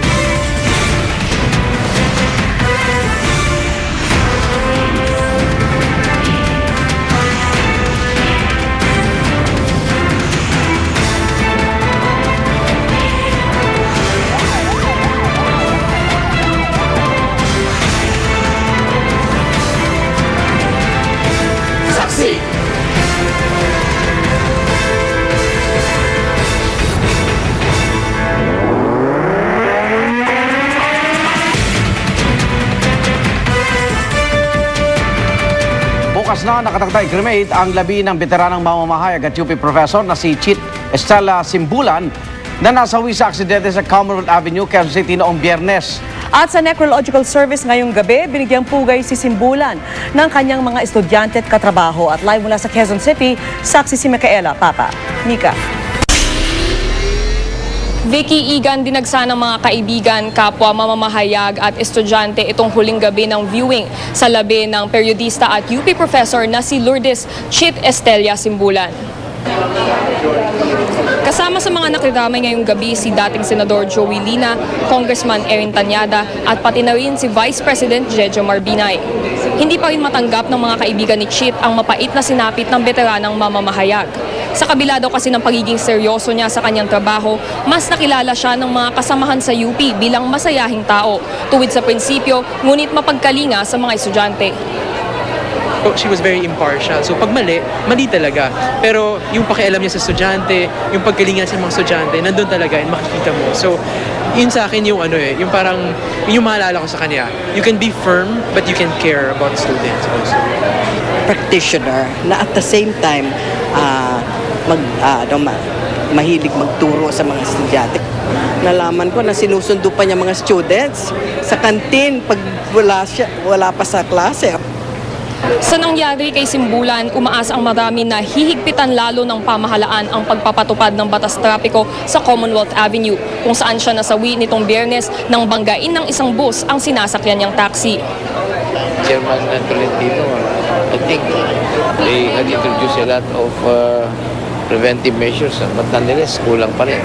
Bukas na nakatakdang i-cremate ang labi ng veteranang mamamahayag at UP professor na si Chit Estela Simbulan na nasawi sa aksidente sa Commonwealth Avenue, Quezon City noong Biyernes. At sa necrological service ngayong gabi, binigyang pugay si Simbulan ng kanyang mga estudyante at katrabaho. At live mula sa Quezon City, saksi si Micaela Papa. Mika. Vicky Igan, dinagsa ng mga kaibigan, kapwa mamamahayag at estudyante itong huling gabi ng viewing sa labi ng periodista at UP professor na si Lourdes Chit Estela Simbulan. Kasama sa mga nakiramay ngayong gabi si dating Senador Joey Lina, Congressman Erin Tanyada at pati na rin si Vice President Jejo Marbinay. Hindi pa rin matanggap ng mga kaibigan ni Chit ang mapait na sinapit ng veteranang mamamahayag. Sa kabila daw kasi ng pagiging seryoso niya sa kanyang trabaho, mas nakilala siya ng mga kasamahan sa UP bilang masayahing tao, tuwid sa prinsipyo, ngunit mapagkalinga sa mga estudyante. She was very impartial. So pag mali, mali talaga. Pero yung pakialam niya sa estudyante, yung pagkalinga sa mga estudyante, nandun talaga and makikita mo. So yun sa akin yung yung parang yung maalala ko sa kanya. You can be firm but you can care about students also. Practitioner na at the same time mahilig magturo sa mga estudyante. Nalaman ko na sinusundo pa niya mga students sa kantin pag wala pa sa klase. Sa nangyari kay Simbulan, umaasa ang marami na hihigpitan lalo ng pamahalaan ang pagpapatupad ng batas trapiko sa Commonwealth Avenue, kung saan siya nasawi nitong Biyernes nang banggain ng isang bus ang sinasakyan niyang taxi. Chairman Tolentino, I think they had introduced a lot of preventive measures, but nonetheless, kulang pa rin.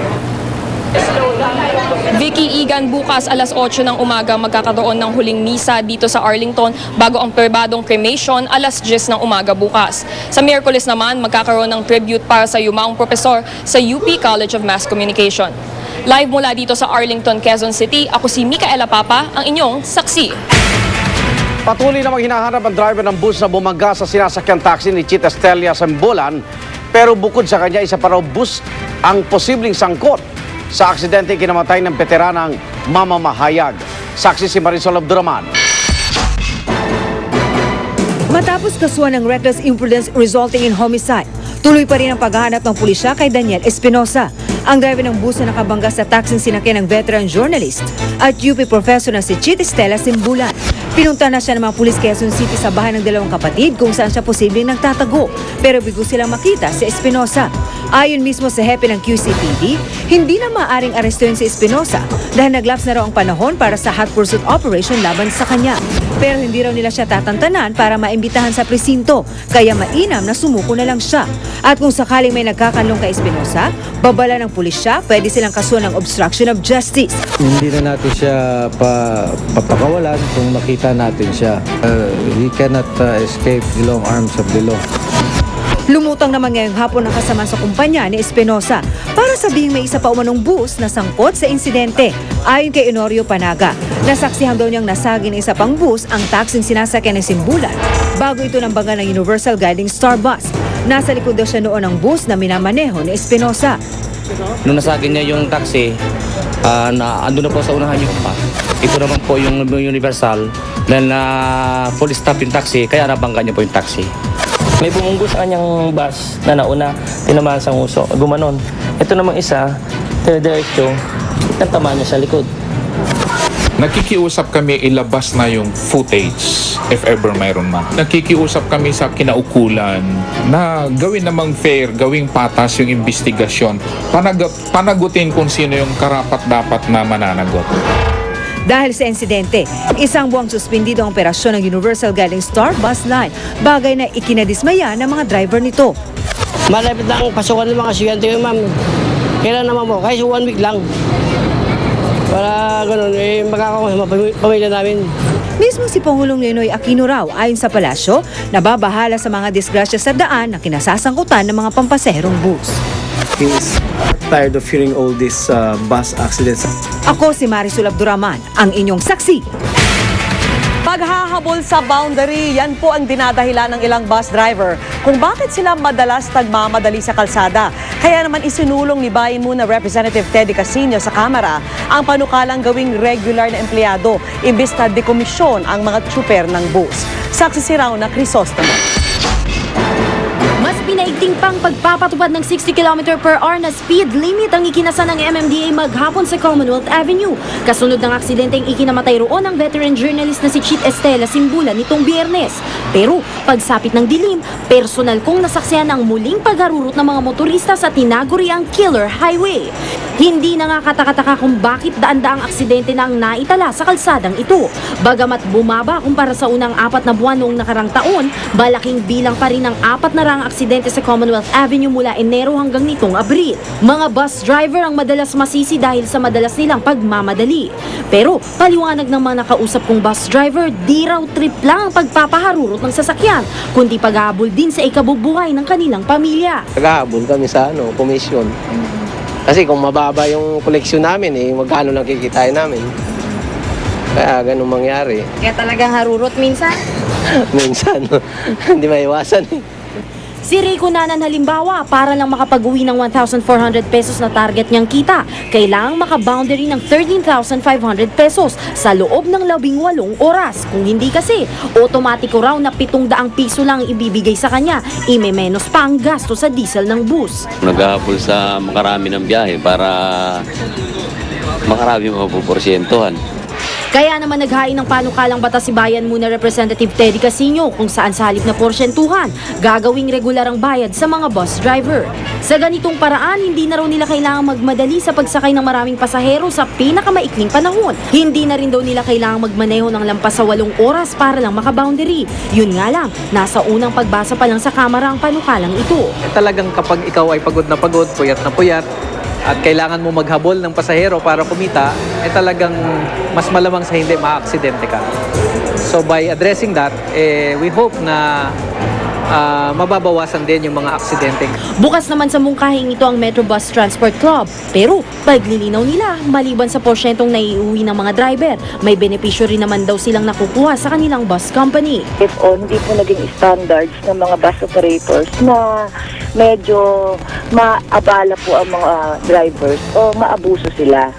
Vicky Igan, bukas alas 8 ng umaga magkakaroon ng huling misa dito sa Arlington bago ang perbadong cremation alas 10 ng umaga bukas. Sa Miyerkules naman, magkakaroon ng tribute para sa yumaong profesor sa UP College of Mass Communication. Live mula dito sa Arlington, Quezon City, ako si Micaela Papa, ang inyong saksi. Patuloy namang hinahanap ang driver ng bus na bumangga sa sinasakyang taxi ni Chit Estela Simbulan, pero bukod sa kanya, isa pa raw bus ang posibleng sangkot sa aksidente kinamatay ng veteranang mamamahayag. Saksi si Marisol Abduraman. Matapos kasuhan ng reckless imprudence resulting in homicide, tuloy pa rin ang paghahanap ng pulisya kay Daniel Espinosa, ang driver ng bus na nakabangga sa taxing sinakyan ng veteran journalist at UP professor na si Chit Estela Simbulan. Pinunta na siya ng mga pulis Quezon City sa bahay ng dalawang kapatid kung saan siya posibleng nagtatago, pero bigo silang makita si Espinosa. Ayon mismo sa hepe ng QCPD, hindi na maaaring arestuhin si Espinosa dahil naglaps na raw ang panahon para sa hot pursuit operation laban sa kanya. Pero hindi raw nila siya tatantanan para maimbitahan sa presinto, kaya mainam na sumuko na lang siya. At kung sakaling may nagkakanlong kay Espinosa, babala ng pulisya, pwede silang kasuhan ng obstruction of justice. Hindi na natin siya papakawalan kung makita natin siya. He cannot escape the long arms of the law. Lumutang naman ngayong hapon ang kasama sa kumpanya ni Espinosa para sabihing may isa pa umanong bus na sangkot sa insidente. Ayon kay Honorio Panaga, nasaksihan daw niyang nasagi ng isa pang bus ang taxing sinasakyan ng Simbulan bago ito nambangga ng Universal Guiding Star Bus. Nasa likod daw siya noon ng bus na minamaneho ni Espinosa. Nung nasagi niya yung taxi, ando na po sa unahan yung bus. Ito naman po yung Universal dahil na full stop yung taxi, kaya nabangga niya po yung taxi. May bumunggo sa kanyang bus na nauna, tinamaan sa nguso, gumanon. Ito namang isa, diretso, natamaan niya sa likod. Nakikiusap kami ilabas na yung footage, if ever mayroon man. Nakikiusap kami sa kinaukulan na gawin namang fair, gawing patas yung investigasyon. Panagutin kung sino yung karapat-dapat na mananagot. Dahil sa insidente, isang buwang suspendido ang operasyon ng Universal Guiding Star Bus Line, bagay na ikinadismaya ng mga driver nito. Malapit na ang pasukan ng mga estudyante ko, ma'am. Kailan naman po? Kahit 1 week lang. Para ganun, magkakasama pamilya namin. Mismo si Pangulong Ninoy Aquino raw, ayon sa palasyo, nababahala sa mga disgrasya sa daan na kinasasangkutan ng mga pampasaherong bus. He's tired of hearing all these bus accidents. Ako si Marisol Abduraman, ang inyong saksi. Paghahabol sa boundary, yan po ang dinadahilan ng ilang bus driver kung bakit sila madalas nagmamadali sa kalsada. Kaya naman isinulong ni Bayan Muna Representative Teddy Casino sa Kamara ang panukalang gawing regular na empleyado imbis na dekomisyon ang mga tsuper ng bus. Saksi si Rauna Crisostomo. Ipinaigting pang pagpapatupad ng 60 km per hour na speed limit ang ikinasa ng MMDA maghapon sa Commonwealth Avenue. Kasunod ng aksidenteng ikinamatay roon ang veteran journalist na si Chit Estela Simbulan nitong Biyernes. Pero pagsapit ng dilim, personal kong nasaksihan ang muling pagharurot ng mga motorista sa tinaguriang Killer Highway. Hindi na nga katakataka kung bakit daan-daang aksidente na ang naitala sa kalsadang ito. Bagamat bumaba kumpara sa unang 4 na buwan noong nakarang taon, malaking bilang pa rin ang 4 na rang aksidente sa Commonwealth Avenue mula Enero hanggang nitong Abril. Mga bus driver ang madalas masisi dahil sa madalas nilang pagmamadali. Pero paliwanag ng mga nakausap kong bus driver, di raw trip lang ang pagpapaharurot ng sasakyan, kundi paghahabol din sa ikabubuhay ng kanilang pamilya. Naghahabol kami sa komisyon. Kasi kung mababa yung koleksyon namin, magkano lang kikitain namin. Kaya ganun mangyari. Kaya talagang harurot minsan? Minsan, hindi maiwasan Si Rico Nanan halimbawa, para lang makapag-uwi ng 1,400 pesos na target niyang kita, kailangang makaboundary ng 13,500 pesos sa loob ng 18 oras. Kung hindi kasi, otomatiko raw na 700 piso lang ibibigay sa kanya, imemenos pa ang gasto sa diesel ng bus. Naghahabol sa makarami ng biyahe para makarami mapuporsyentohan. Kaya naman naghain ng panukalang batas si Bayan Muna Representative Teddy Casino kung saan sa halip na porsyentuhan, gagawing regular ang bayad sa mga bus driver. Sa ganitong paraan, hindi na raw nila kailangang magmadali sa pagsakay ng maraming pasahero sa pinakamaikling panahon. Hindi na rin daw nila kailangang magmaneho ng lampas sa 8 oras para lang makaboundary. Yun nga lang, nasa unang pagbasa pa lang sa kamera ang panukalang ito. Talagang kapag ikaw ay pagod na pagod, puyat na puyat, at kailangan mo maghabol ng pasahero para kumita, talagang mas malamang sa hindi maaksidente ka. So by addressing that, we hope na mababawasan din yung mga aksidente. Bukas naman sa mungkahing ito ang Metro Bus Transport Club. Pero paglilinaw nila, maliban sa porsyentong naiuwi ng mga driver, may benepisyo rin naman daw silang nakukuha sa kanilang bus company. If hindi po naging standards ng mga bus operators na medyo maabala po ang mga drivers o maabuso sila.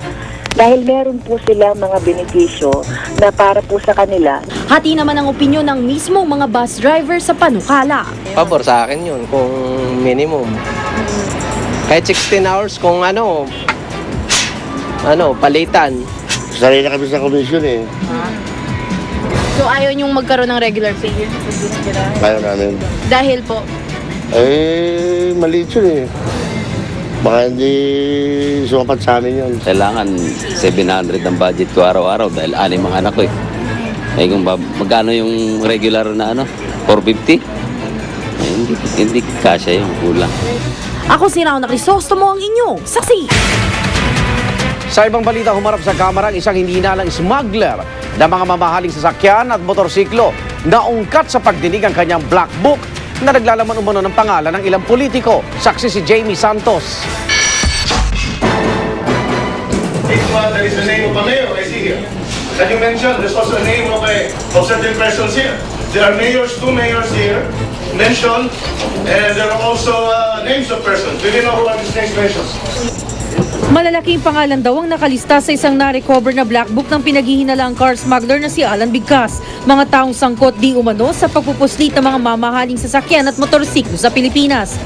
Dahil meron po sila mga benepisyo na para po sa kanila. Hati naman ang opinyon ng mismong mga bus driver sa panukala. Pabor sa akin yun kung minimum. Kahit 16 hours kung palitan. Sarili na kami sa komisyon So ayaw niyong magkaroon ng regular pay? Ayaw namin. Dahil po? Maliit yun Baka hindi sumapat sa amin yun. Kailangan 700 ang budget ko araw-araw dahil 6 mga anak ko kung magkano yung regular na 450? Hindi kasya yung kulang. Ako si Rauna Crisostomo ang inyong saksi. Sa ibang balita, humarap sa kamera ang isang hindi inalang smuggler na mga mamahaling sasakyan at motorsiklo na ungkat sa pagdinig ang kanyang black book na naglalaman umano ng pangalan ng ilang politiko. Saksi si Jamie Santos. There is the name of a mayor I see here. That you mentioned, there's also a name of certain persons here. There are mayors, 2 mayors here mentioned, and there are also names of persons. Do you know who are these names mentioned? Malalaking pangalan daw ang nakalista sa isang na-recover na black book ng pinaghihinalaang car smuggler na si Alan Bigkas. Mga taong sangkot di umano sa pagpupuslit ng mga mamahaling sasakyan at motorsiklo sa Pilipinas.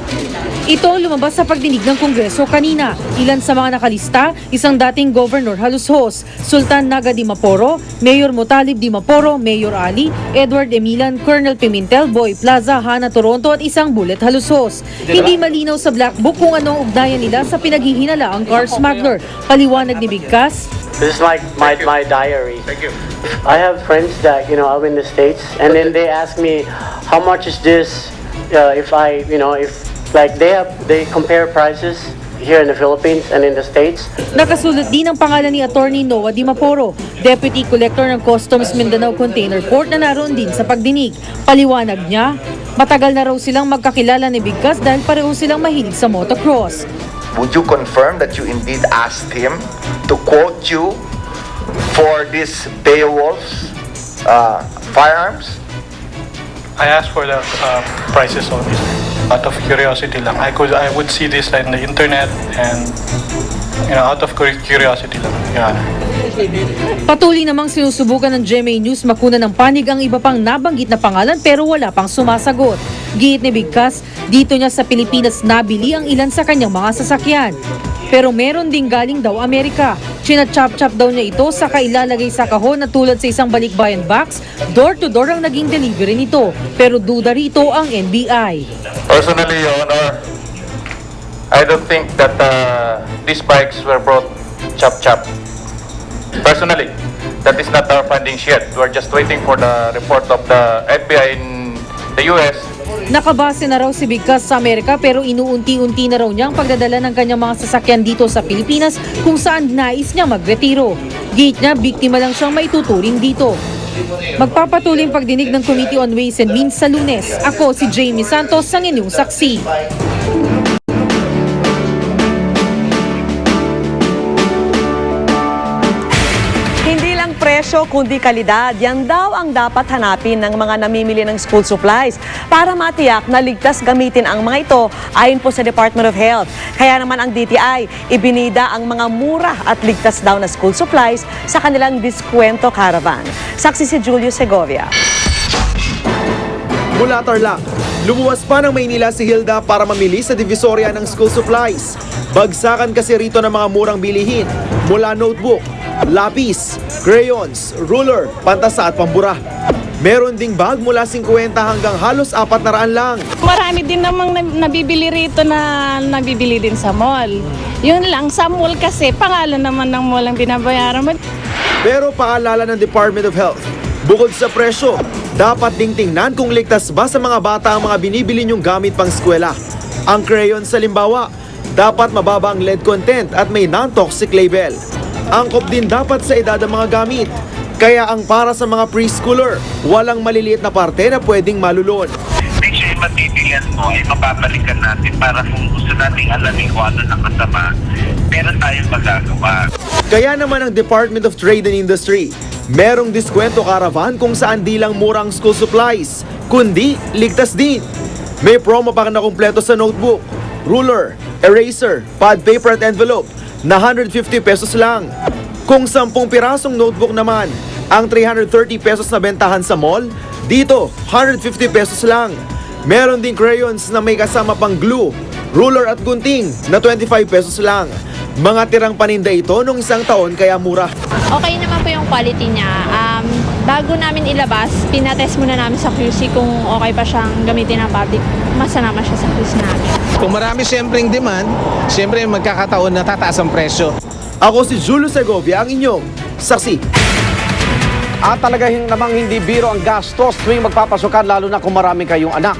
Ito ang lumabas sa pagdinig ng Kongreso kanina. Ilan sa mga nakalista, isang dating Governor Halushos, Sultan Naga Dimaporo, Mayor Motalib Dimaporo, Mayor Ali, Edward Emilan, Colonel Pimentel, Boy Plaza, Hana Toronto at isang Bullet Halushos. Hindi malinaw sa black book kung anong ugnayan nila sa pinaghihinalaang car smuggler. Paliwanag ni Bigkas. This is my diary. Thank you. I have friends that are in the States, and then they ask me, how much is this? If they compare prices here in the Philippines and in the States. Nakasulat din ang pangalan ni Attorney Noah Dimaporo, Deputy Collector ng Customs Mindanao Container Port na naroon din sa pagdinig. Paliwanag niya, matagal na raw silang magkakilala ni Bigkas dahil pareho silang mahilig sa motocross. Would you confirm that you indeed asked him to quote you for this Beowulf's firearms? I asked for the prices of this out of curiosity lang. I would see this in the internet and out of curiosity lang. Yeah. Patuloy namang sinusubukan ng GMA News makuna ng panig ang iba pang nabanggit na pangalan pero wala pang sumasagot. Giit ni Bigkas, dito niya sa Pilipinas nabili ang ilan sa kanyang mga sasakyan. Pero meron ding galing daw Amerika. China-chop-chop daw niya ito sa kailalagay sa kahon na tulad sa isang balikbayan box. Door-to-door ang naging delivery nito. Pero duda rito ang NBI. Personally, Your Honor, I don't think that these bikes were brought chop-chop. Personally, that is not our findings yet. We're just waiting for the report of the FBI in the US. Nakabase na raw si Bigkas sa Amerika pero inuunti-unti na raw niya ang pagdadala ng kanyang mga sasakyan dito sa Pilipinas kung saan nais niya magretiro. Giit niya, biktima lang siyang maituturing dito. Magpapatuloy ang pagdinig ng Committee on Ways and Means sa Lunes. Ako si Jamie Santos, ang inyong saksi. Presyo kundi kalidad, yan daw ang dapat hanapin ng mga namimili ng school supplies para matiyak na ligtas gamitin ang mga ito ayon po sa Department of Health. Kaya naman ang DTI, ibinida ang mga mura at ligtas daw na school supplies sa kanilang Diskwento Caravan. Saksi si Julio Segovia. Mula Tarlac, lumuwas pa ng Maynila si Hilda para mamili sa Divisoria ng school supplies. Bagsakan kasi rito ng mga murang bilihin mula notebook, lapis, crayons, ruler, pantasa at pambura. Meron ding bag mula 50 hanggang halos 400 lang. Marami din namang nabibili rito na nabibili din sa mall. Yun lang, sa mall kasi pangalan naman ng mall ang binabayaran mo. Pero paalala ng Department of Health, bukod sa presyo, dapat ding tingnan kung ligtas ba sa mga bata ang mga binibili nyong gamit pang eskwela. Ang crayon sa limbawa, dapat mababa ang lead content at may non-toxic label. Angkop din dapat sa edad ng mga gamit. Kaya ang para sa mga preschooler, walang maliliit na parte na pwedeng malulon. Make sure yung matitilian mo ay mapapalikan natin para kung gusto nating alamin kung ano nakasama, meron tayong magagawa. Kaya naman ang Department of Trade and Industry, merong Diskwento Caravan kung saan di lang murang school supplies, kundi ligtas din. May promo pa na kumpleto sa notebook, ruler, eraser, pad paper at envelope na 150 pesos lang. Kung 10 pirasong notebook naman, ang 330 pesos na bentahan sa mall, dito 150 pesos lang. Meron ding crayons na may kasama pang glue, ruler at gunting na 25 pesos lang. Mga tirang paninda ito nung isang taon kaya mura. Okay naman po yung quality niya. Bago namin ilabas, pinatest muna namin sa QC kung okay pa siyang gamitin ng public. Masa naman siya sa QC namin. Kung marami siyempreng demand, siyempre magkakataon na tataas ang presyo. Ako si Julio Segovia, ang inyong saksi. At talagang namang hindi biro ang gastos tuwing magpapasukan lalo na kung marami kayong anak.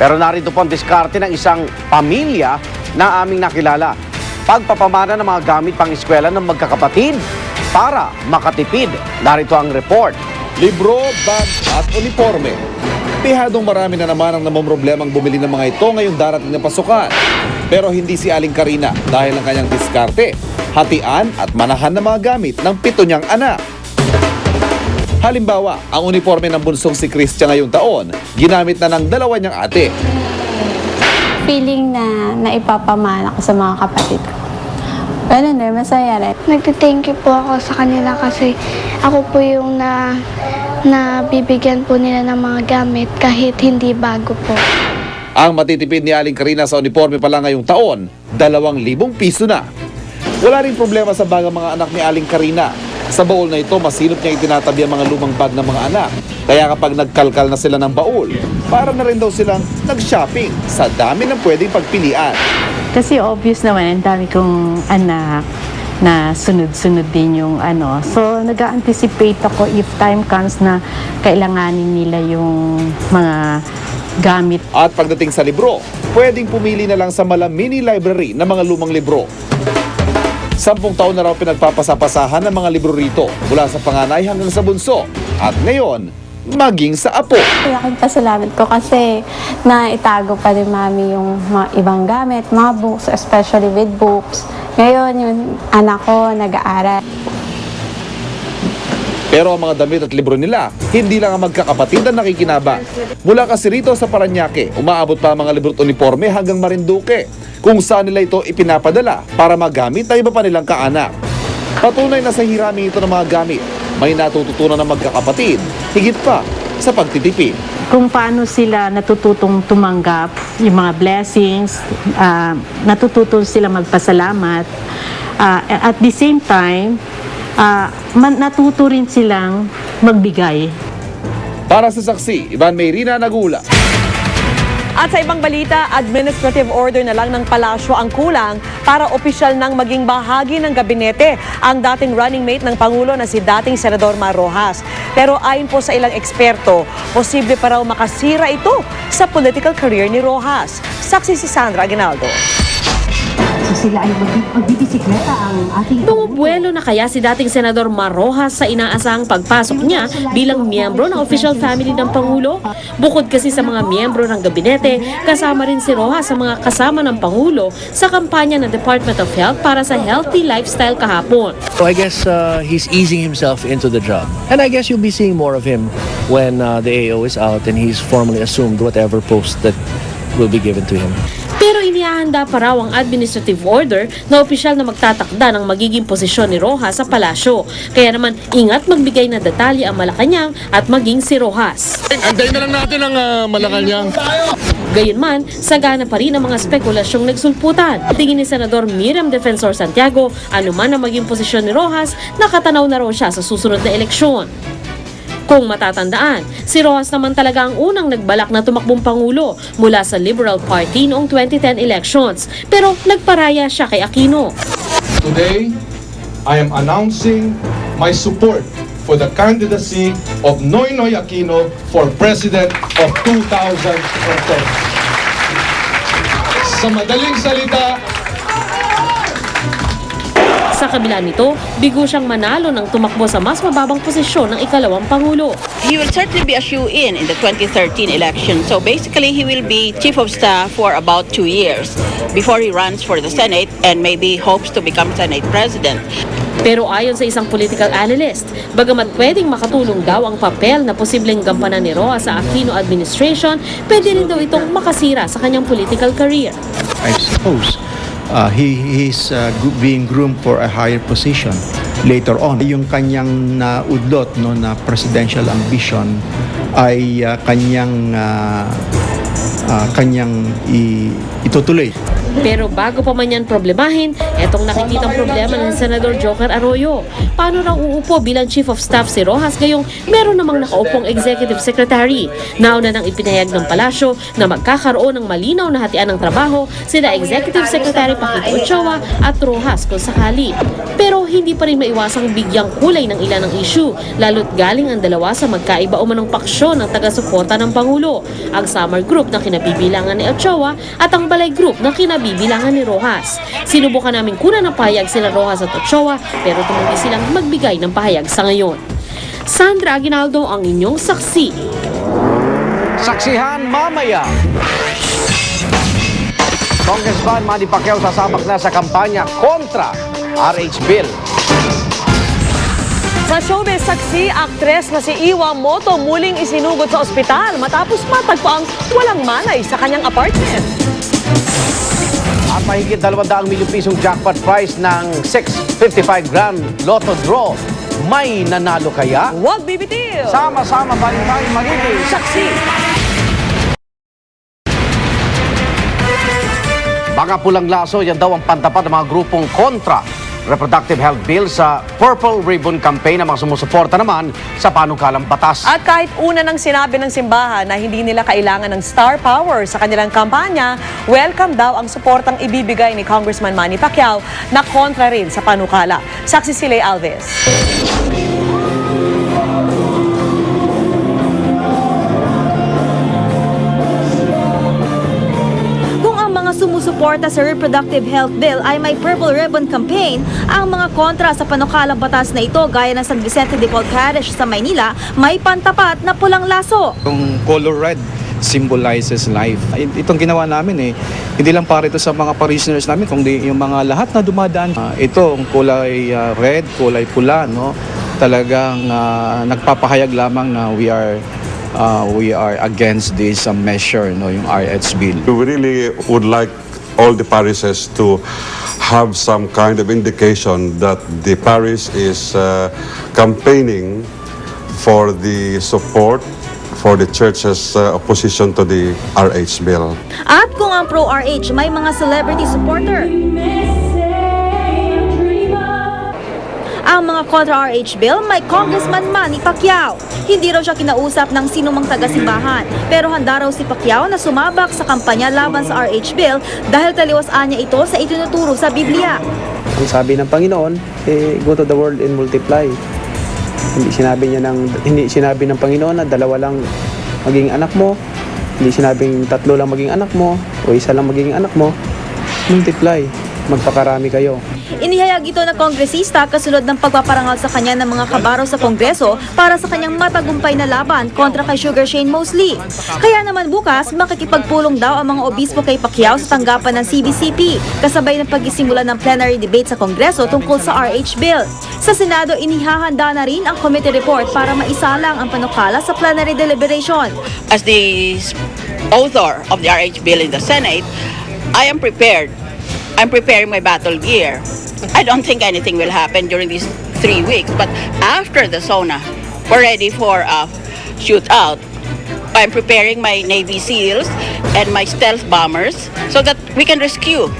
Pero narito po ang diskarte ng isang pamilya na aming nakilala. Pagpapamana ng mga gamit pang eskwela ng magkakapatid para makatipid. Narito ang report. Libro, bag at uniforme. Pihadong marami na naman ang namomroblemang bumili ng mga ito ngayong darating na pasukan. Pero hindi si Aling Karina dahil ang kanyang diskarte, hatian at manahan ng mga gamit ng 7 niyang anak. Halimbawa, ang uniforme ng bunsong si Christian ngayong taon, ginamit na ng 2 niyang ate. Feeling na naipapamana ko sa mga kapatid ko. Ganun rin, masaya rin. Nagtithank you po ako sa kanila kasi ako po yung nabibigyan po nila ng mga gamit kahit hindi bago po. Ang matitipid ni Aling Karina sa uniforme pa lang ngayong taon, 2,000 piso na. Wala rin problema sa bagang mga anak ni Aling Karina. Sa baul na ito, masilop niya itinatabi ang mga lumang bag ng mga anak. Kaya kapag nagkalkal na sila ng baul, para na rin daw silang nag-shopping sa dami ng pwedeng pagpilian. Kasi obvious naman, ang dami kong anak na sunod-sunod din yung ano. So, nag-anticipate ako if time comes na kailanganin nila yung mga gamit. At pagdating sa libro, pwedeng pumili na lang sa Mala Mini Library ng mga lumang libro. 10 taon na raw pinagpapasapasahan ng mga libro rito mula sa panganay hanggang sa bunso. At ngayon, maging sa apo. Laking pasalamat ko kasi naitago pa ni Mami yung mga ibang gamit, mga books, especially with books. Ngayon, yung anak ko nag-aaral. Pero ang mga damit at libro nila, hindi lang ang magkakapatid ang nakikinabang. Mula kasi rito sa Parañaque, umaabot pa ang mga libro at uniforme hanggang Marinduque, kung saan nila ito ipinapadala para magamit ng iba pa nilang kaanak. Patunay na sa hiraming ito ng mga gamit, may natututunan ng magkakapatid, higit pa sa pagtitipid. Kung paano sila natututong tumanggap yung mga blessings, natututong sila magpasalamat. At the same time, natuto rin silang magbigay. Para sa saksi, Ivan Mayrina, Nagula. At sa ibang balita, administrative order na lang ng palasyo ang kulang para opisyal nang maging bahagi ng gabinete ang dating running mate ng Pangulo na si dating Senador Mar Rojas. Pero ayon po sa ilang eksperto, posible pa raw makasira ito sa political career ni Rojas. Saksi si Sandra Aguinaldo. Sila ay magbibisikleta ang ating... Bumubuelo na kaya si dating Senador Mar Rojas sa inaasahang pagpasok niya bilang miyembro ng official family ng Pangulo? Bukod kasi sa mga miyembro ng gabinete, kasama rin si Rojas sa mga kasama ng Pangulo sa kampanya ng Department of Health para sa healthy lifestyle kahapon. So I guess he's easing himself into the job. And I guess you'll be seeing more of him when the AO is out and he's formally assumed whatever post that will be given to him. Pero inihahanda pa raw ang administrative order na opisyal na magtatakda ng magiging posisyon ni Rojas sa palasyo. Kaya naman ingat magbigay ng detalye ang Malacanang at maging si Rojas. Antayin na lang natin ang Malacanang. Gayunman, sagana pa rin ang mga spekulasyong nagsulputan. Tingin ni Senador Miriam Defensor Santiago, anuman ang maging posisyon ni Rojas, nakatanaw na raw siya sa susunod na eleksyon. Kung matatandaan, si Rojas naman talaga ang unang nagbalak na tumakbong Pangulo mula sa Liberal Party noong 2010 elections. Pero nagparaya siya kay Aquino. Today, I am announcing my support for the candidacy of Noynoy Aquino for President of 2010. Sa madaling salita, Sa kabila nito, bigo siyang manalo ng tumakbo sa mas mababang posisyon ng ikalawang Pangulo. He will certainly be a shoe-in the 2013 election. So basically, he will be chief of staff for about 2 years before he runs for the Senate and maybe hopes to become Senate President. Pero ayon sa isang political analyst, bagamat pwedeng makatulong daw ang papel na posibleng gampanan ni Rojas sa Aquino administration, pwede rin daw itong makasira sa kanyang political career. I suppose he's being groomed for a higher position later on. Yung kanyang udlot na presidential ambition ay kanyang itutuloy. Pero bago pa man yan problemahin, etong nakikitang problema ng Senador Joker Arroyo. Paano raw uupo bilang Chief of Staff si Rojas gayong meron namang nakaupong Executive Secretary? Nauna nang ipinahayag ng palasyo na magkakaroon ng malinaw na hatian ng trabaho sina Executive Secretary Paquito Ochoa at Rojas kung sakali. Pero hindi pa rin maiwasang bigyang kulay ng ilan ng issue, lalo't galing ang dalawa sa magkaiba umanong paksyon ng taga-suporta ng Pangulo, ang Summer Group na kinabibilangan ni Ochoa at ang Balay Group na kinabibilangan ni Rojas. Sinubukan namin kunan ng pahayag sila Rojas at Ochoa pero tumanggi silang magbigay ng pahayag sa ngayon. Sandra Aguinaldo ang inyong saksi. Saksihan mamaya. Congressman Manny Pacquiao sasabak na sa kampanya kontra RH Bill. Sa showbiz, saksi, aktres na si Iwa Moto muling isinugod sa ospital matapos matagpo ang walang manay sa kanyang apartment. At mahigit 200 milyong pisong jackpot prize ng 655 grand lotto draw. May nanalo kaya? Huwag bibitil! Sama-sama pa rin tayo magiging saksi! Mga pulang laso, yan daw ang pantapat ng mga grupong kontra reproductive health bill sa Purple Ribbon Campaign na mga sumusuporta naman sa panukalang batas. At kahit una nang sinabi ng simbahan na hindi nila kailangan ng star power sa kanilang kampanya, welcome daw ang suportang ibibigay ni Congressman Manny Pacquiao na kontra rin sa panukala. Saksi si Lay Alves. Sumusuporta sa reproductive health bill ay may Purple Ribbon Campaign. Ang mga kontra sa panukalang batas na ito gaya ng San Vicente de Paul Parish sa Maynila may pantapat na pulang laso. Yung color red symbolizes life. Itong ginawa namin hindi lang para ito sa mga parishioners namin kundi yung mga lahat na dumadaan. Ito ang kulay red, kulay pula, talagang nagpapahayag lamang na we are against this measure, yung RH bill. We really would like all the parishes to have some kind of indication that the parish is campaigning for the support for the church's opposition to the RH bill. At kung ang pro-RH may mga celebrity supporter, ang mga kontra-RH bill may Congressman Manny Pacquiao. Hindi raw siya kinausap ng sinumang taga-simbahan, pero handa raw si Pacquiao na sumabak sa kampanya laban sa RH bill dahil taliwasaan niya ito sa itinuturo sa Biblia. Ang sabi ng Panginoon, go to the world and multiply. Hindi sinabi ng Panginoon na 2 lang maging anak mo. Hindi sinabing 3 lang maging anak mo o 1 lang maging anak mo. Multiply. Magpakarami kayo. Inihayag ito na kongresista kasunod ng pagpaparangal sa kanya ng mga kabaro sa Kongreso para sa kanyang matagumpay na laban kontra kay Sugar Shane Mosley. Kaya naman bukas, makikipagpulong daw ang mga obispo kay Pacquiao sa tanggapan ng CBCP, kasabay ng pagsisimula ng plenary debate sa Kongreso tungkol sa RH bill. Sa Senado, inihahanda na rin ang committee report para maisalang ang panukala sa plenary deliberation. As the author of the RH bill in the Senate, I am prepared. I'm preparing my battle gear. I don't think anything will happen during these 3 weeks, but after the SONA, we're ready for a shootout. I'm preparing my Navy SEALs and my stealth bombers so that we can rescue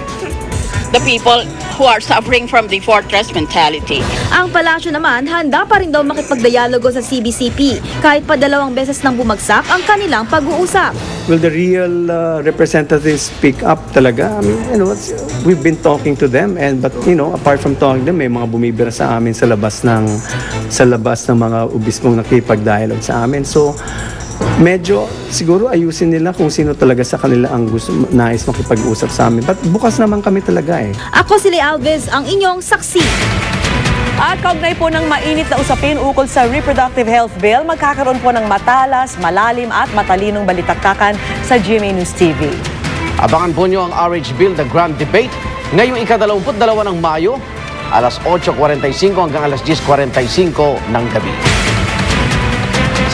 the people who are suffering from the fortress mentality. Ang palasyo naman, handa pa rin daw makipagdialogo sa CBCP kahit pa 2 beses nang bumagsak ang kanilang pag-uusap. Will the real representatives speak up talaga? I mean, we've been talking to them, but apart from talking to them, may mga bumibira sa amin sa labas ng mga obispong nakipag-dialogue sa amin. So, medyo siguro ayusin nila kung sino talaga sa kanila ang nais makipag-usap sa amin. But bukas naman kami talaga eh. Ako si Lee Alves, ang inyong saksi. At kaugnay po ng mainit na usapin ukol sa reproductive health bill, magkakaroon po ng matalas, malalim at matalinong balitaktakan sa GMA News TV. Abangan po nyo ang RH Bill, The Grand Debate, ngayong ika-22 ng Mayo, alas 8:45 hanggang alas 10:45 ng gabi.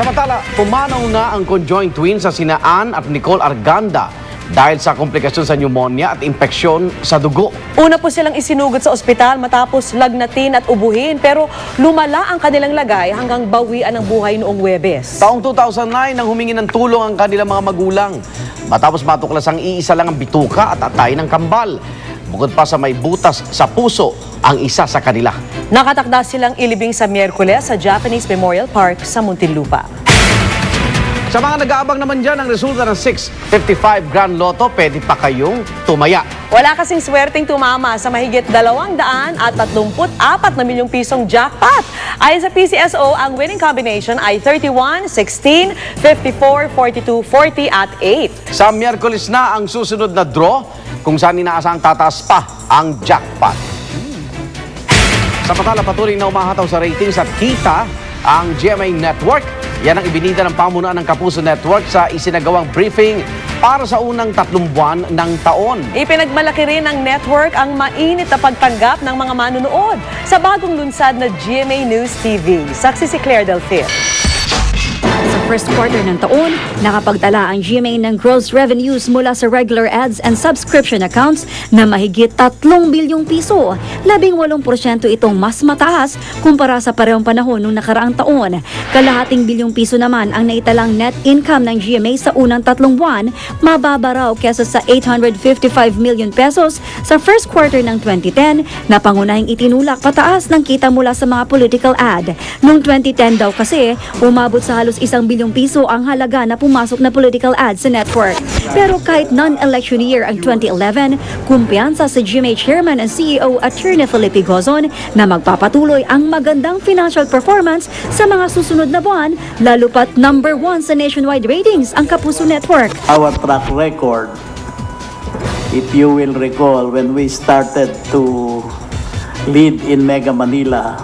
Samantala, pumanaw na ang conjoined twins sa sina Ann at Nicole Arganda dahil sa komplikasyon sa pneumonia at impeksyon sa dugo. Una po silang isinugod sa ospital matapos lagnatin at ubuhin, pero lumala ang kanilang lagay hanggang bawian ng buhay noong Huwebes. Taong 2009 nang humingi ng tulong ang kanilang mga magulang matapos matuklas ang iisa lang ang bituka at atay ng kambal. Bukod pa sa may butas sa puso ang isa sa kanila. Nakatakda silang ilibing sa Miyerkules sa Japanese Memorial Park sa Muntinlupa. Sa mga nag-aabang naman dyan ang resulta ng 655 Grand Lotto, pwede pa kayong tumaya. Wala kasing swerteng tumama sa mahigit 234 na milyong pisong jackpot. Ayon sa PCSO, ang winning combination ay 31, 16, 54, 42, 40 at 8. Sa Miyerkules na ang susunod na draw kung saan inaasang tataas pa ang jackpot. Samantala, patuloy na umahataw sa ratings at kita ang GMA Network. Yan ang ibinida ng pamunuan ng Kapuso Network sa isinagawang briefing para sa unang 3 buwan ng taon. Ipinagmalaki rin ng network ang mainit na pagtanggap ng mga manunood sa bagong lunsad na GMA News TV. Saksi si Claire Delfir. Sa first quarter ng taon, nakapagtala ang GMA ng gross revenues mula sa regular ads and subscription accounts na mahigit 3 bilyong piso. 18% itong mas mataas kumpara sa parehong panahon noong nakaraang taon. Kalahating bilyong piso naman ang naitalang net income ng GMA sa unang 3 buwan, mababa raw kesa sa 855 million pesos sa first quarter ng 2010 na pangunahing itinulak pataas ng kita mula sa mga political ad. Noong 2010 daw kasi, umabot sa halos 1 bilyong piso ang halaga na pumasok na political ads sa network. Pero kahit non-election year ang 2011, kumpiyansa sa GMA Chairman and CEO Attorney Felipe Gozon na magpapatuloy ang magandang financial performance sa mga susunod na buwan, lalo pat number 1 sa nationwide ratings ang Kapuso Network. Our track record, if you will recall, when we started to lead in Mega Manila,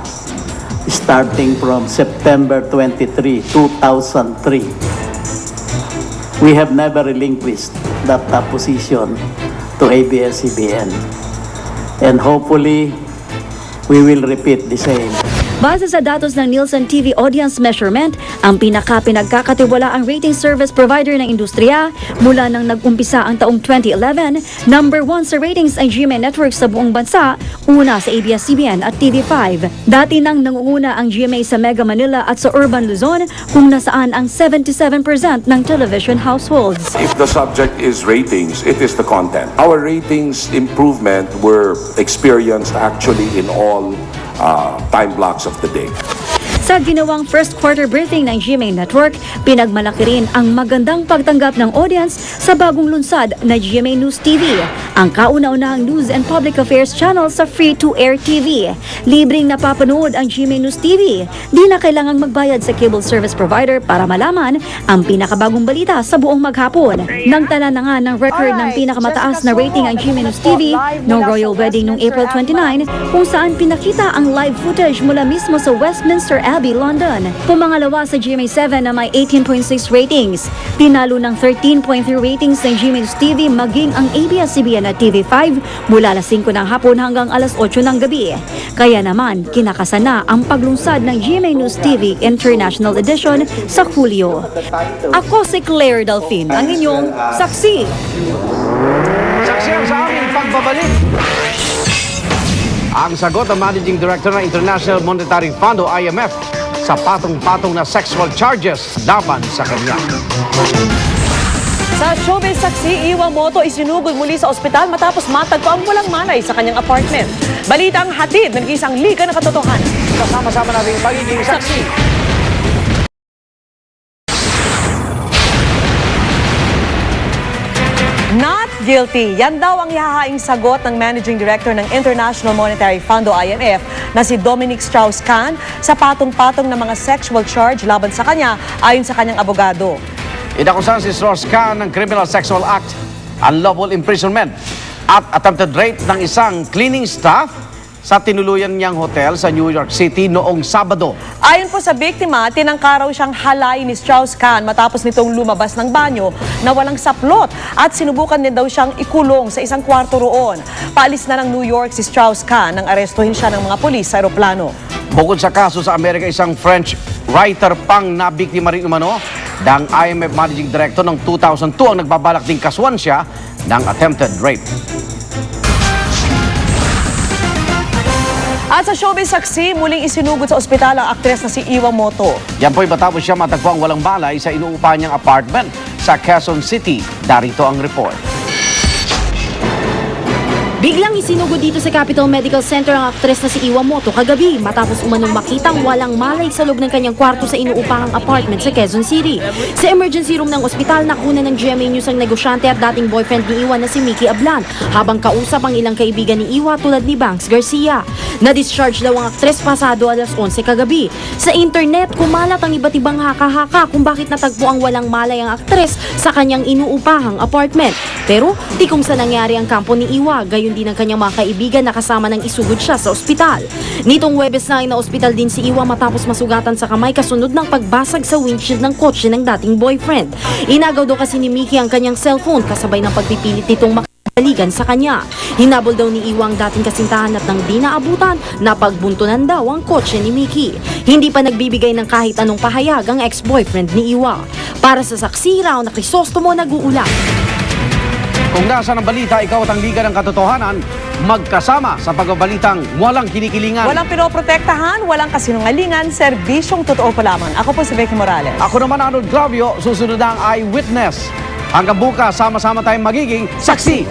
starting from September 23, 2003. We have never relinquished that position to ABS-CBN. And hopefully, we will repeat the same. Base sa datos ng Nielsen TV Audience Measurement, ang pinagkakatiwala ang rating service provider ng industriya mula nang nag-umpisa ang taong 2011, number 1 sa ratings ang GMA Network sa buong bansa, una sa ABS-CBN at TV5. Dati nang nangunguna ang GMA sa Mega Manila at sa Urban Luzon kung nasaan ang 77% ng television households. If the subject is ratings, it is the content. Our ratings improvement were experienced actually in all time blocks of the day. Sa ginawang first quarter briefing ng GMA Network, pinagmalaki rin ang magandang pagtanggap ng audience sa bagong lunsad na GMA News TV, ang kauna-unahang news and public affairs channel sa free-to-air TV. Libreng napapanood ang GMA News TV. Di na kailangang magbayad sa cable service provider para malaman ang pinakabagong balita sa buong maghapon. Nagtala na nga ng record ng pinakamataas na rating ang GMA News TV noong Royal Wedding noong April 29, kung saan pinakita ang live footage mula mismo sa Westminster Abbey, London. Pumangalawa sa GMA7 na may 18.6 ratings. Tinalo ng 13.3 ratings ng GMA News TV maging ang ABS-CBN at TV5 mula alas 5 ng hapon hanggang alas 8 ng gabi. Kaya naman, kinakasan na ang paglunsad ng GMA News TV International Edition sa Hulyo. Ako si Claire Delfin, ang inyong saksi. Saksi ang sa aming pagbabalik. Ang sagot ng Managing Director ng International Monetary Fund o IMF sa patong-patong na sexual charges laban sa kanya. Sa showbiz saksi, Iwamoto isinugod muli sa ospital matapos matagpo ang walang malay sa kanyang apartment. Balita ang hatid ng isang liga ng katotohanan. Kasama-sama natin ang pagiging saksi. Not guilty. Yan daw ang ihahaing sagot ng Managing Director ng International Monetary Fund o IMF na si Dominic Strauss-Kahn sa patong-patong na mga sexual charge laban sa kanya ayon sa kanyang abogado. Inakusahan si Strauss-Kahn ng Criminal Sexual Act, unlawful imprisonment at attempted rape ng isang cleaning staff sa tinuluyan niyang hotel sa New York City noong Sabado. Ayon po sa biktima, tinangka raw siyang halayin ni Strauss-Kahn matapos nitong lumabas ng banyo na walang saplot at sinubukan din daw siyang ikulong sa isang kwarto roon. Paalis na ng New York si Strauss-Kahn nang arestuhin siya ng mga pulis sa aeroplano. Bukod sa kaso sa Amerika, isang French writer pang nabiktima rin umano ng IMF Managing Director noong 2002 ang nagbabalak ding kasuhan siya ng attempted rape. At sa showbiz saksi, muling isinugod sa ospital ang aktres na si Iwamoto. Yan po'y matapos siya matagpuang walang balay sa inuupahan niyang apartment sa Quezon City. Darito ang report. Biglang isinugod dito sa Capital Medical Center ang aktres na si Iwamoto kagabi matapos umanong makitang walang malay sa loob ng kanyang kwarto sa inuupahang apartment sa Quezon City. Sa emergency room ng ospital, nakuna ng GMA News ang negosyante at dating boyfriend ni Iwa na si Mickey Ablan habang kausap ang ilang kaibigan ni Iwa tulad ni Banks Garcia. Na-discharge daw ang aktres pasado alas 11 kagabi. Sa internet, kumalat ang iba't ibang haka-haka kung bakit natagpo ang walang malay ang aktres sa kanyang inuupahang apartment. Pero di kung sa nangyari ang kampo ni Iwa, gayon din ang kanyang mga kaibigan na kasama ng isugod siya sa ospital. Nitong Huwebes na ospital din si Iwa matapos masugatan sa kamay kasunod ng pagbasag sa windshield ng kotse ng dating boyfriend. Inagaw daw kasi ni Mickey ang kanyang cellphone kasabay ng pagpipilit nitong makaligan sa kanya. Hinabol daw ni Iwa ang dating kasintahan at nang di naabutan, napagbuntunan daw ang kotse ni Mickey. Hindi pa nagbibigay ng kahit anong pahayag ang ex-boyfriend ni Iwa. Para sa saksi, Rao na Crisostomo nag-uulat. Kung nasa ng balita, ikaw at ang Liga ng Katotohanan, magkasama sa pagbabalitang walang kinikilingan. Walang pinoprotektahan, walang kasinungalingan, serbisyong totoo pa lamang. Ako po si Becky Morales. Ako naman, Arnold Clavio, susunod ang Eyewitness. Hanggang bukas, sama-sama tayong magiging saksi.